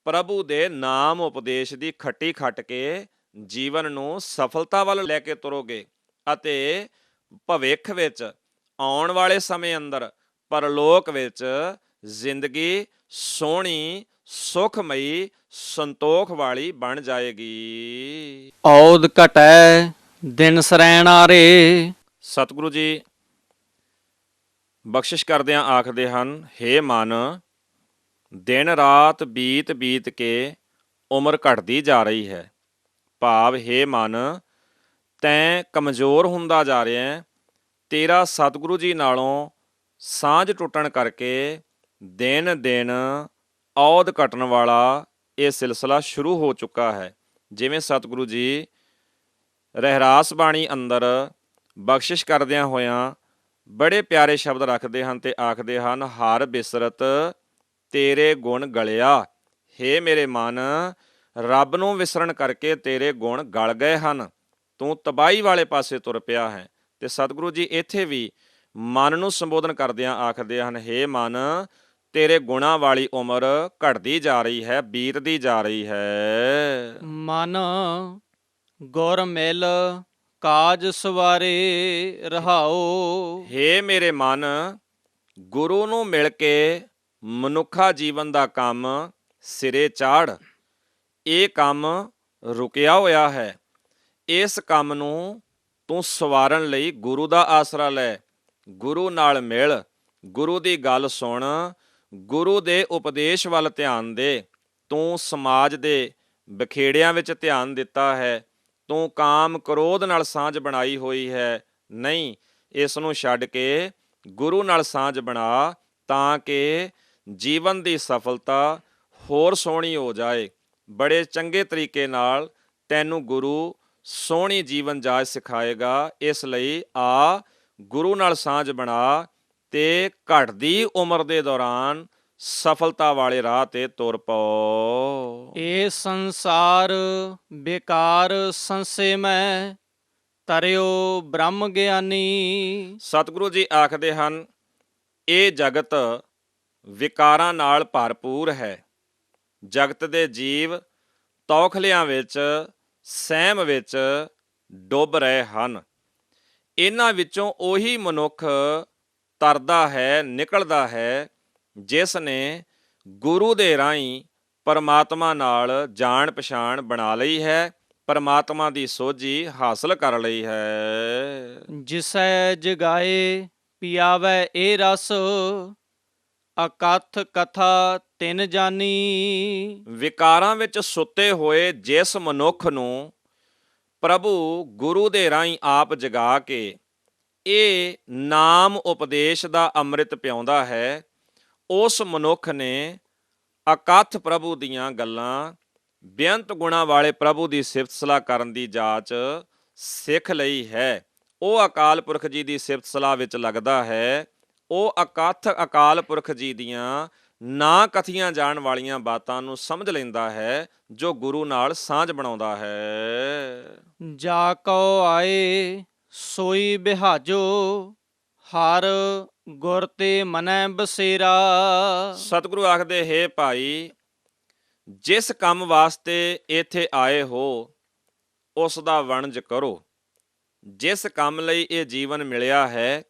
ਪ੍ਰਭੂ ਦੇ ਨਾਮ ਉਪਦੇਸ਼ ਦੀ ਖੱਟੀ ਖੱਟ ਕੇ ਜੀਵਨ ਨੂੰ ਸਫਲਤਾ ਵੱਲ ਲੈ ਕੇ ਤੁਰੋਗੇ ਅਤੇ ਭਵਿੱਖ ਵਿੱਚ ਆਉਣ ਵਾਲੇ ਸਮੇਂ ਅੰਦਰ ਪਰਲੋਕ ਵਿੱਚ ਜ਼ਿੰਦਗੀ ਸੋਹਣੀ, ਸੁਖਮਈ, ਸੰਤੋਖ ਵਾਲੀ ਬਣ ਜਾਏਗੀ। ਔਦ ਘਟੈ ਦਿਨ ਸਰੈਣ ਆਰੇ। ਸਤਿਗੁਰੂ ਜੀ ਬਖਸ਼ਿਸ਼ ਕਰਦਿਆਂ ਆਖਦੇ ਹਨ, ਹੇ ਮਨ, ਦਿਨ ਰਾਤ ਬੀਤ ਬੀਤ ਕੇ ਉਮਰ ਘਟਦੀ ਜਾ ਰਹੀ ਹੈ। ਭਾਵ, ਹੇ ਮਨ, ਤੈਂ ਕਮਜ਼ੋਰ ਹੁੰਦਾ ਜਾ ਰਿਹਾ ਹੈ। ਤੇਰਾ ਸਤਿਗੁਰੂ ਜੀ ਨਾਲੋਂ ਸਾਂਝ ਟੁੱਟਣ ਕਰਕੇ ਦਿਨ ਦਿਨ ਔਦ ਘਟਣ ਵਾਲਾ ਇਹ ਸਿਲਸਿਲਾ ਸ਼ੁਰੂ ਹੋ ਚੁੱਕਾ ਹੈ। ਜਿਵੇਂ ਸਤਿਗੁਰੂ ਜੀ ਰਹਿਰਾਸ ਬਾਣੀ ਅੰਦਰ ਬਖਸ਼ਿਸ਼ ਕਰਦਿਆਂ ਹੋਇਆਂ ਬੜੇ ਪਿਆਰੇ ਸ਼ਬਦ ਰੱਖਦੇ ਹਨ ਤੇ ਆਖਦੇ ਹਨ, ਹਰ ਬਿਸਰਤ ਤੇਰੇ ਗੁਣ ਗਲਿਆ। ਹੇ ਮੇਰੇ ਮਨ, ਰੱਬ ਨੂੰ ਵਿਸਰਨ ਕਰਕੇ ਤੇਰੇ ਗੁਣ ਗਲ ਗਏ ਹਨ, ਤੂੰ ਤਬਾਹੀ ਵਾਲੇ ਪਾਸੇ ਤੁਰ ਪਿਆ ਹੈ। ਤੇ ਸਤਿਗੁਰੂ ਜੀ ਇੱਥੇ ਵੀ ਮਨ ਨੂੰ ਸੰਬੋਧਨ ਕਰਦਿਆਂ ਆਖਦੇ ਹਨ, ਹੇ ਮਨ, ਤੇਰੇ ਗੁਣਾਂ ਵਾਲੀ ਉਮਰ ਘਟਦੀ ਜਾ ਰਹੀ ਹੈ, ਬੀਤਦੀ ਜਾ ਰਹੀ ਹੈ। ਮਨ ਗੁਰ ਮਿਲ ਕਾਜ ਸਵਾਰੇ ਰਹਾਓ। ਹੇ ਮੇਰੇ ਮਨ, ਗੁਰੂ ਨੂੰ ਮਿਲ ਕੇ ਮਨੁੱਖਾ ਜੀਵਨ ਦਾ ਕੰਮ ਸਿਰੇ ਚਾੜ। ਇਹ ਕੰਮ ਰੁਕਿਆ ਹੋਇਆ ਹੈ। ਇਸ ਕੰਮ ਨੂੰ ਤੂੰ ਸਵਾਰਨ ਲਈ ਗੁਰੂ ਦਾ ਆਸਰਾ ਲੈ, ਗੁਰੂ ਨਾਲ ਮਿਲ, ਗੁਰੂ ਦੀ ਗੱਲ ਸੁਣ, ਗੁਰੂ ਦੇ ਉਪਦੇਸ਼ ਵੱਲ ਧਿਆਨ ਦੇ। ਤੂੰ ਸਮਾਜ ਦੇ ਬਖੇੜਿਆਂ ਵਿੱਚ ਧਿਆਨ ਦਿੱਤਾ ਹੈ, ਤੂੰ ਕਾਮ ਕ੍ਰੋਧ ਨਾਲ ਸਾਂਝ ਬਣਾਈ ਹੋਈ ਹੈ। ਨਹੀਂ, ਇਸ ਨੂੰ ਛੱਡ ਕੇ ਗੁਰੂ ਨਾਲ ਸਾਂਝ ਬਣਾ, ਤਾਂ ਕਿ ਜੀਵਨ ਦੀ ਸਫਲਤਾ ਹੋਰ ਸੋਹਣੀ ਹੋ ਜਾਏ। ਬੜੇ ਚੰਗੇ ਤਰੀਕੇ ਨਾਲ ਤੈਨੂੰ ਗੁਰੂ ਸੋਹਣੀ ਜੀਵਨ ਜਾਚ ਸਿਖਾਏਗਾ। ਇਸ ਲਈ ਆ ਗੁਰੂ ਨਾਲ ਸਾਂਝ ਬਣਾ ਤੇ ਘਟਦੀ ਉਮਰ ਦੇ ਦੌਰਾਨ ਸਫਲਤਾ ਵਾਲੇ ਰਾਹ ਤੇ ਤੁਰ ਪਓ। ਇਹ ਸੰਸਾਰ ਬੇਕਾਰ ਸੰਸੇ ਮੈਂ, ਤਰਿਓ ਬ੍ਰਹਮ ਗਿਆਨੀ। ਸਤਿਗੁਰੂ ਜੀ ਆਖਦੇ ਹਨ, ਇਹ ਜਗਤ ਵਿਕਾਰਾਂ ਨਾਲ ਭਰਪੂਰ ਹੈ। ਜਗਤ ਦੇ ਜੀਵ ਤੌਖਲਿਆਂ ਵਿੱਚ, ਸਹਿਮ ਵਿੱਚ ਡੁੱਬ ਰਹੇ ਹਨ। ਇਹਨਾਂ ਵਿੱਚੋਂ ਉਹੀ ਮਨੁੱਖ ਤਰਦਾ ਹੈ, ਨਿਕਲਦਾ ਹੈ, ਜਿਸ ਨੇ ਗੁਰੂ ਦੇ ਰਾਹੀਂ ਪਰਮਾਤਮਾ ਨਾਲ ਜਾਣ ਪਛਾਣ ਬਣਾ ਲਈ ਹੈ, ਪਰਮਾਤਮਾ ਦੀ ਸੋਝੀ ਹਾਸਲ ਕਰ ਲਈ ਹੈ। ਜਿਸੈ ਜਗਾਏ ਪਿਆਵੈ ਇਹ ਰਸ, ਅਕਥ ਕਥਾ ਤਿਨ ਜਾਨੀ। ਵਿਕਾਰਾਂ ਵਿੱਚ ਸੁੱਤੇ ਹੋਏ ਜਿਸ ਮਨੁੱਖ ਨੂੰ ਪ੍ਰਭੂ ਗੁਰੂ ਦੇ ਰਾਹੀਂ ਆਪ ਜਗਾ ਕੇ ਇਹ ਨਾਮ ਉਪਦੇਸ਼ ਦਾ ਅੰਮ੍ਰਿਤ ਪਿਆਉਂਦਾ ਹੈ, ਉਸ ਮਨੁੱਖ ਨੇ ਅਕਥ ਪ੍ਰਭੂ ਦੀਆਂ ਗੱਲਾਂ, ਬੇਅੰਤ ਗੁਣਾਂ ਵਾਲੇ ਪ੍ਰਭੂ ਦੀ ਸਿਫਤ ਸਲਾਹ ਕਰਨ ਦੀ ਜਾਚ ਸਿੱਖ ਲਈ ਹੈ। ਉਹ ਅਕਾਲ ਪੁਰਖ ਜੀ ਦੀ ਸਿਫਤ ਸਲਾਹ ਵਿੱਚ ਲੱਗਦਾ ਹੈ। ਉਹ ਅਕਥ ਅਕਾਲ ਪੁਰਖ ਜੀ ਦੀਆਂ ਨਾ ਕਥੀਆਂ ਜਾਣ ਵਾਲੀਆਂ ਬਾਤਾਂ ਨੂੰ ਸਮਝ ਲੈਂਦਾ ਹੈ ਜੋ ਗੁਰੂ ਨਾਲ ਸਾਂਝ ਬਣਾਉਂਦਾ ਹੈ। ਜਾ ਕਉ ਆਏ ਸੋਈ ਬਿਹਾਜੋ, ਹਰ ਗੁਰ ਤੇ ਮਨੈ ਬਸੇਰਾ। ਸਤਿਗੁਰੂ ਆਖਦੇ, ਹੇ ਭਾਈ, ਜਿਸ ਕੰਮ ਵਾਸਤੇ ਇੱਥੇ ਆਏ ਹੋ ਉਸ ਦਾ ਵਣਜ ਕਰੋ। ਜਿਸ ਕੰਮ ਲਈ ਇਹ ਜੀਵਨ ਮਿਲਿਆ ਹੈ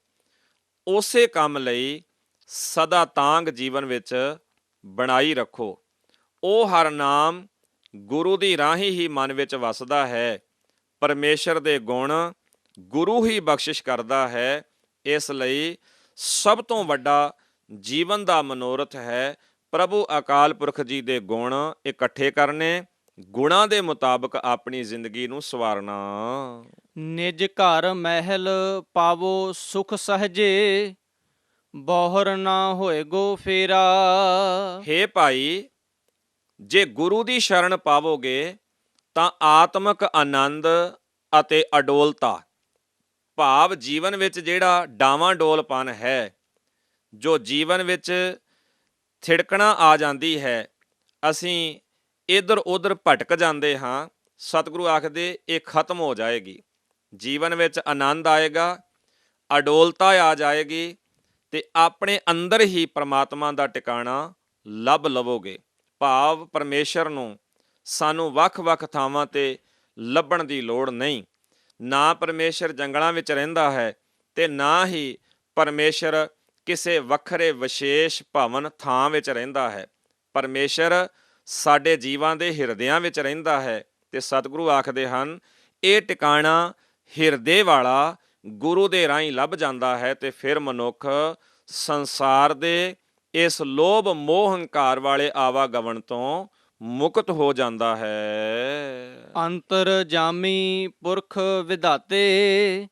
ਉਸੇ ਕੰਮ ਲਈ ਸਦਾ ਤਾਂਘ ਜੀਵਨ ਵਿੱਚ ਬਣਾਈ ਰੱਖੋ। ਉਹ ਹਰ ਨਾਮ ਗੁਰੂ ਦੀ ਰਾਹੀਂ ਹੀ ਮਨ ਵਿੱਚ ਵਸਦਾ ਹੈ। ਪਰਮੇਸ਼ਰ ਦੇ ਗੁਣ ਗੁਰੂ ਹੀ ਬਖਸ਼ਿਸ਼ ਕਰਦਾ ਹੈ। ਇਸ ਲਈ ਸਭ ਤੋਂ ਵੱਡਾ ਜੀਵਨ ਦਾ ਮਨੋਰਥ ਹੈ ਪ੍ਰਭੂ ਅਕਾਲ ਪੁਰਖ ਜੀ ਦੇ ਗੁਣ ਇਕੱਠੇ ਕਰਨੇ, ਗੁਣਾਂ ਦੇ ਮੁਤਾਬਕ ਆਪਣੀ ਜ਼ਿੰਦਗੀ ਨੂੰ ਸਵਾਰਨਾ। ਨਿਜ ਘਰ ਮਹਿਲ ਪਾਵੋ ਸੁਖ ਸਹਜੇ, ਬੋਹਰ ਨਾ ਹੋਏਗੋ ਫੇਰਾ। ਹੇ ਭਾਈ, ਜੇ ਗੁਰੂ ਦੀ ਸ਼ਰਨ ਪਾਵੋਗੇ ਤਾਂ ਆਤਮਿਕ ਆਨੰਦ ਅਤੇ ਅਡੋਲਤਾ, ਭਾਵ ਜੀਵਨ ਵਿੱਚ ਜਿਹੜਾ ਡਾਵਾਂਡੋਲਪਨ ਹੈ, ਜੋ ਜੀਵਨ ਵਿੱਚ ਥਿੜਕਣਾ ਆ ਜਾਂਦੀ ਹੈ, ਅਸੀਂ ਇੱਧਰ ਉੱਧਰ ਭਟਕ ਜਾਂਦੇ ਹਾਂ, ਸਤਿਗੁਰੂ ਆਖਦੇ ਇਹ ਖਤਮ ਹੋ ਜਾਏਗੀ। ਜੀਵਨ ਵਿੱਚ ਆਨੰਦ ਆਏਗਾ, ਅਡੋਲਤਾ ਆ ਜਾਏਗੀ ਤੇ ਆਪਣੇ ਅੰਦਰ ਹੀ ਪ੍ਰਮਾਤਮਾ ਦਾ ਟਿਕਾਣਾ ਲੱਭ ਲਵੋਗੇ। ਭਾਵ ਪਰਮੇਸ਼ਰ ਨੂੰ ਸਾਨੂੰ ਵੱਖ-ਵੱਖ ਥਾਵਾਂ ਤੇ ਲੱਭਣ ਦੀ ਲੋੜ ਨਹੀਂ। ਨਾ ਪਰਮੇਸ਼ਰ ਜੰਗਲਾਂ ਵਿੱਚ ਰਹਿੰਦਾ ਹੈ ਤੇ ਨਾ ਹੀ ਪਰਮੇਸ਼ਰ ਕਿਸੇ ਵੱਖਰੇ ਵਿਸ਼ੇਸ਼ ਭਵਨ ਥਾਂ ਵਿੱਚ ਰਹਿੰਦਾ ਹੈ। ਪਰਮੇਸ਼ਰ ਸਾਡੇ ਜੀਵਾਂ ਦੇ ਹਿਰਦਿਆਂ ਵਿੱਚ ਰਹਿੰਦਾ ਹੈ ਤੇ ਸਤਿਗੁਰੂ ਆਖਦੇ ਹਨ ਇਹ ਟਿਕਾਣਾ ਹਿਰਦੇ ਵਾਲਾ ਗੁਰੂ ਦੇ ਰਾਹੀਂ ਲੱਭ ਜਾਂਦਾ ਹੈ ਤੇ ਫਿਰ ਮਨੁੱਖ ਸੰਸਾਰ ਦੇ ਇਸ ਲੋਭ ਮੋਹ ਹੰਕਾਰ ਵਾਲੇ ਆਵਾਗਮਨ ਤੋਂ ਮੁਕਤ ਹੋ ਜਾਂਦਾ ਹੈ। ਅੰਤਰ ਜਾਮੀ ਪੁਰਖ ਵਿਧਾਤੇ,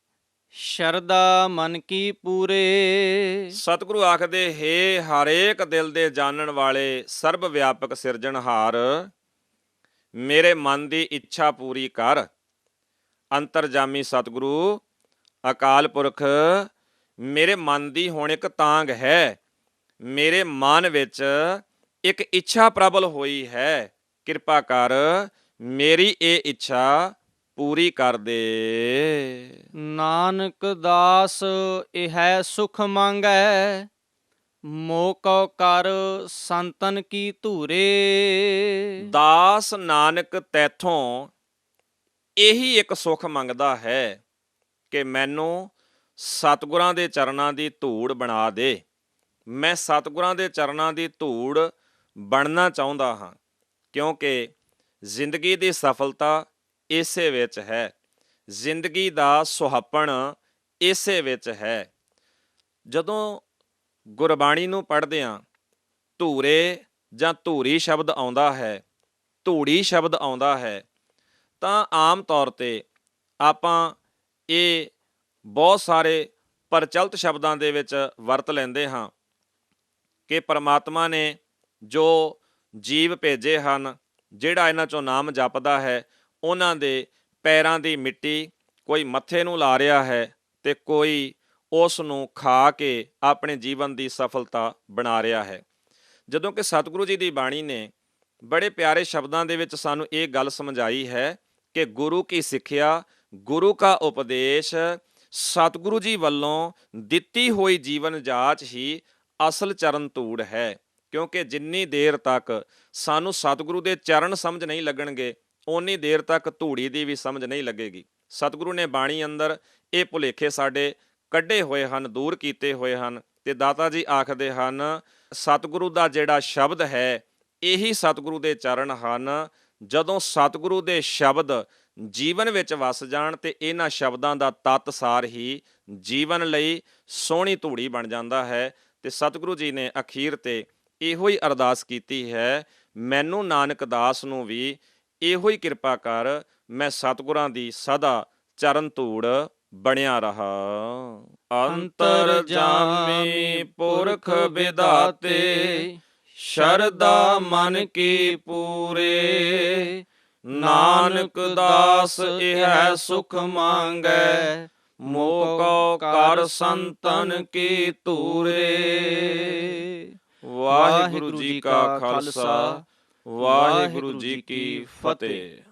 ਸ਼ਰਦਾ ਮਨ ਕੀ ਪੂਰੇ। ਸਤਿਗੁਰੂ ਆਖਦੇ, ਹੇ ਹਰੇਕ ਦਿਲ ਦੇ ਜਾਣਨ ਵਾਲੇ ਸਰਬ ਵਿਆਪਕ ਸਿਰਜਣਹਾਰ, ਮੇਰੇ ਮਨ ਦੀ ਇੱਛਾ ਪੂਰੀ ਕਰ। ਅੰਤਰਜਾਮੀ ਸਤਿਗੁਰੂ ਅਕਾਲ ਪੁਰਖ, ਮੇਰੇ ਮਨ ਦੀ ਹੁਣ ਇੱਕ ਤਾਂਘ ਹੈ, ਮੇਰੇ ਮਨ ਵਿੱਚ ਇੱਕ ਇੱਛਾ ਪ੍ਰਬਲ ਹੋਈ ਹੈ, ਕਿਰਪਾ ਕਰ ਮੇਰੀ ਇਹ ਇੱਛਾ ਪੂਰੀ ਕਰ ਦੇ। ਨਾਨਕ ਦਾਸ ਇਹ ਸੁਖ ਮੰਗੈ, ਮੋਹ ਕਉ ਕਰ ਸੰਤਨ ਕੀ ਧੂਰੇ। ਦਾਸ ਨਾਨਕ ਤੈਥੋਂ ਇਹੀ ਇੱਕ ਸੁੱਖ ਮੰਗਦਾ ਹੈ ਕਿ ਮੈਨੂੰ ਸਤਿਗੁਰਾਂ ਦੇ ਚਰਨਾਂ ਦੀ ਧੂੜ ਬਣਾ ਦੇ। ਮੈਂ ਸਤਿਗੁਰਾਂ ਦੇ ਚਰਨਾਂ ਦੀ ਧੂੜ ਬਣਨਾ ਚਾਹੁੰਦਾ ਹਾਂ, ਕਿਉਂਕਿ ਜ਼ਿੰਦਗੀ ਦੀ ਸਫਲਤਾ ਇਸੇ ਵਿੱਚ ਹੈ, ਜ਼ਿੰਦਗੀ ਦਾ ਸੁਹੱਪਣ ਇਸੇ ਵਿੱਚ ਹੈ। ਜਦੋਂ ਗੁਰਬਾਣੀ ਨੂੰ ਪੜ੍ਹਦੇ ਹਾਂ, ਧੂਰੇ ਜਾਂ ਧੂਰੀ ਸ਼ਬਦ ਆਉਂਦਾ ਹੈ, ਧੂੜੀ ਸ਼ਬਦ ਆਉਂਦਾ ਹੈ, ਤਾਂ ਆਮ ਤੌਰ 'ਤੇ ਆਪਾਂ ਇਹ ਬਹੁਤ ਸਾਰੇ ਪ੍ਰਚਲਿਤ ਸ਼ਬਦਾਂ ਦੇ ਵਿੱਚ ਵਰਤ ਲੈਂਦੇ ਹਾਂ ਕਿ ਪਰਮਾਤਮਾ ਨੇ ਜੋ ਜੀਵ ਭੇਜੇ ਹਨ, ਜਿਹੜਾ ਇਹਨਾਂ 'ਚੋਂ ਨਾਮ ਜਪਦਾ ਹੈ, ਉਹਨਾਂ ਦੇ ਪੈਰਾਂ ਦੀ ਮਿੱਟੀ ਕੋਈ ਮੱਥੇ ਨੂੰ ਲਾ ਰਿਹਾ ਹੈ ਤੇ ਕੋਈ ਉਸ ਨੂੰ ਖਾ ਕੇ ਆਪਣੇ ਜੀਵਨ ਦੀ ਸਫਲਤਾ ਬਣਾ ਰਿਹਾ ਹੈ। ਜਦੋਂ ਕਿ ਸਤਿਗੁਰੂ ਜੀ ਦੀ ਬਾਣੀ ਨੇ ਬੜੇ ਪਿਆਰੇ ਸ਼ਬਦਾਂ ਦੇ ਵਿੱਚ ਸਾਨੂੰ ਇਹ ਗੱਲ ਸਮਝਾਈ ਹੈ ਕਿ ਗੁਰੂ ਕੀ ਸਿੱਖਿਆ, ਗੁਰੂ ਕਾ ਉਪਦੇਸ਼, ਸਤਿਗੁਰੂ ਜੀ ਵੱਲੋਂ ਦਿੱਤੀ ਹੋਈ ਜੀਵਨ ਜਾਚ ਹੀ ਅਸਲ ਚਰਨ ਧੂੜ ਹੈ। ਕਿਉਂਕਿ ਜਿੰਨੀ ਦੇਰ ਤੱਕ ਸਾਨੂੰ ਸਤਿਗੁਰੂ ਦੇ ਚਰਨ ਸਮਝ ਨਹੀਂ ਲੱਗਣਗੇ, ਓਨੀ ਦੇਰ ਤੱਕ ਧੂੜੀ ਦੀ ਵੀ ਸਮਝ ਨਹੀਂ ਲੱਗੇਗੀ। ਸਤਿਗੁਰੂ ਨੇ ਬਾਣੀ ਅੰਦਰ ਇਹ ਭੁਲੇਖੇ ਸਾਡੇ ਕੱਢੇ ਹੋਏ ਹਨ, ਦੂਰ ਕੀਤੇ ਹੋਏ ਹਨ ਤੇ ਦਾਤਾ ਜੀ ਆਖਦੇ ਹਨ ਸਤਿਗੁਰੂ ਦਾ ਜਿਹੜਾ ਸ਼ਬਦ ਹੈ ਇਹੀ ਸਤਿਗੁਰੂ ਦੇ ਚਰਨ ਹਨ। ਜਦੋਂ ਸਤਿਗੁਰੂ ਦੇ ਸ਼ਬਦ ਜੀਵਨ ਵਿੱਚ ਵਸ ਜਾਣ ਤੇ ਇਹਨਾਂ ਸ਼ਬਦਾਂ ਦਾ ਤੱਤ ਸਾਰ ਹੀ ਜੀਵਨ ਲਈ ਸੋਹਣੀ ਧੂੜੀ ਬਣ ਜਾਂਦਾ ਹੈ। ਤੇ ਸਤਿਗੁਰੂ ਜੀ ਨੇ ਅਖੀਰ ਤੇ ਇਹੋ ਹੀ ਅਰਦਾਸ ਕੀਤੀ ਹੈ, ਮੈਨੂੰ ਨਾਨਕ ਦਾਸ ਨੂੰ ਵੀ ਇਹੋ ਹੀ ਕਿਰਪਾ ਕਰ, ਮੈਂ ਸਤਿਗੁਰਾਂ ਦੀ ਸਦਾ ਚਰਨ ਧੂੜ ਬਣਿਆ ਰਹਾ। ਅੰਤਰ ਜਾਮੀ ਪੁਰਖ ਵਿਧਾਤੇ, ਸ਼ਰਦਾ ਮਨ ਕੀ ਪੂਰੇ। ਨਾਨਕ ਦਾਸ ਇਹ ਸੁਖ ਮੰਗੈ, ਮੋਹ ਕਉ ਕਰ ਸੰਤਨ ਕੀ ਧੂਰੇ। ਵਾਹਿਗੁਰੂ ਜੀ ਕਾ ਖਾਲਸਾ ਵਾਹਿਗੁਰੂ ਜੀ ਕੀ ਫਤਿਹ।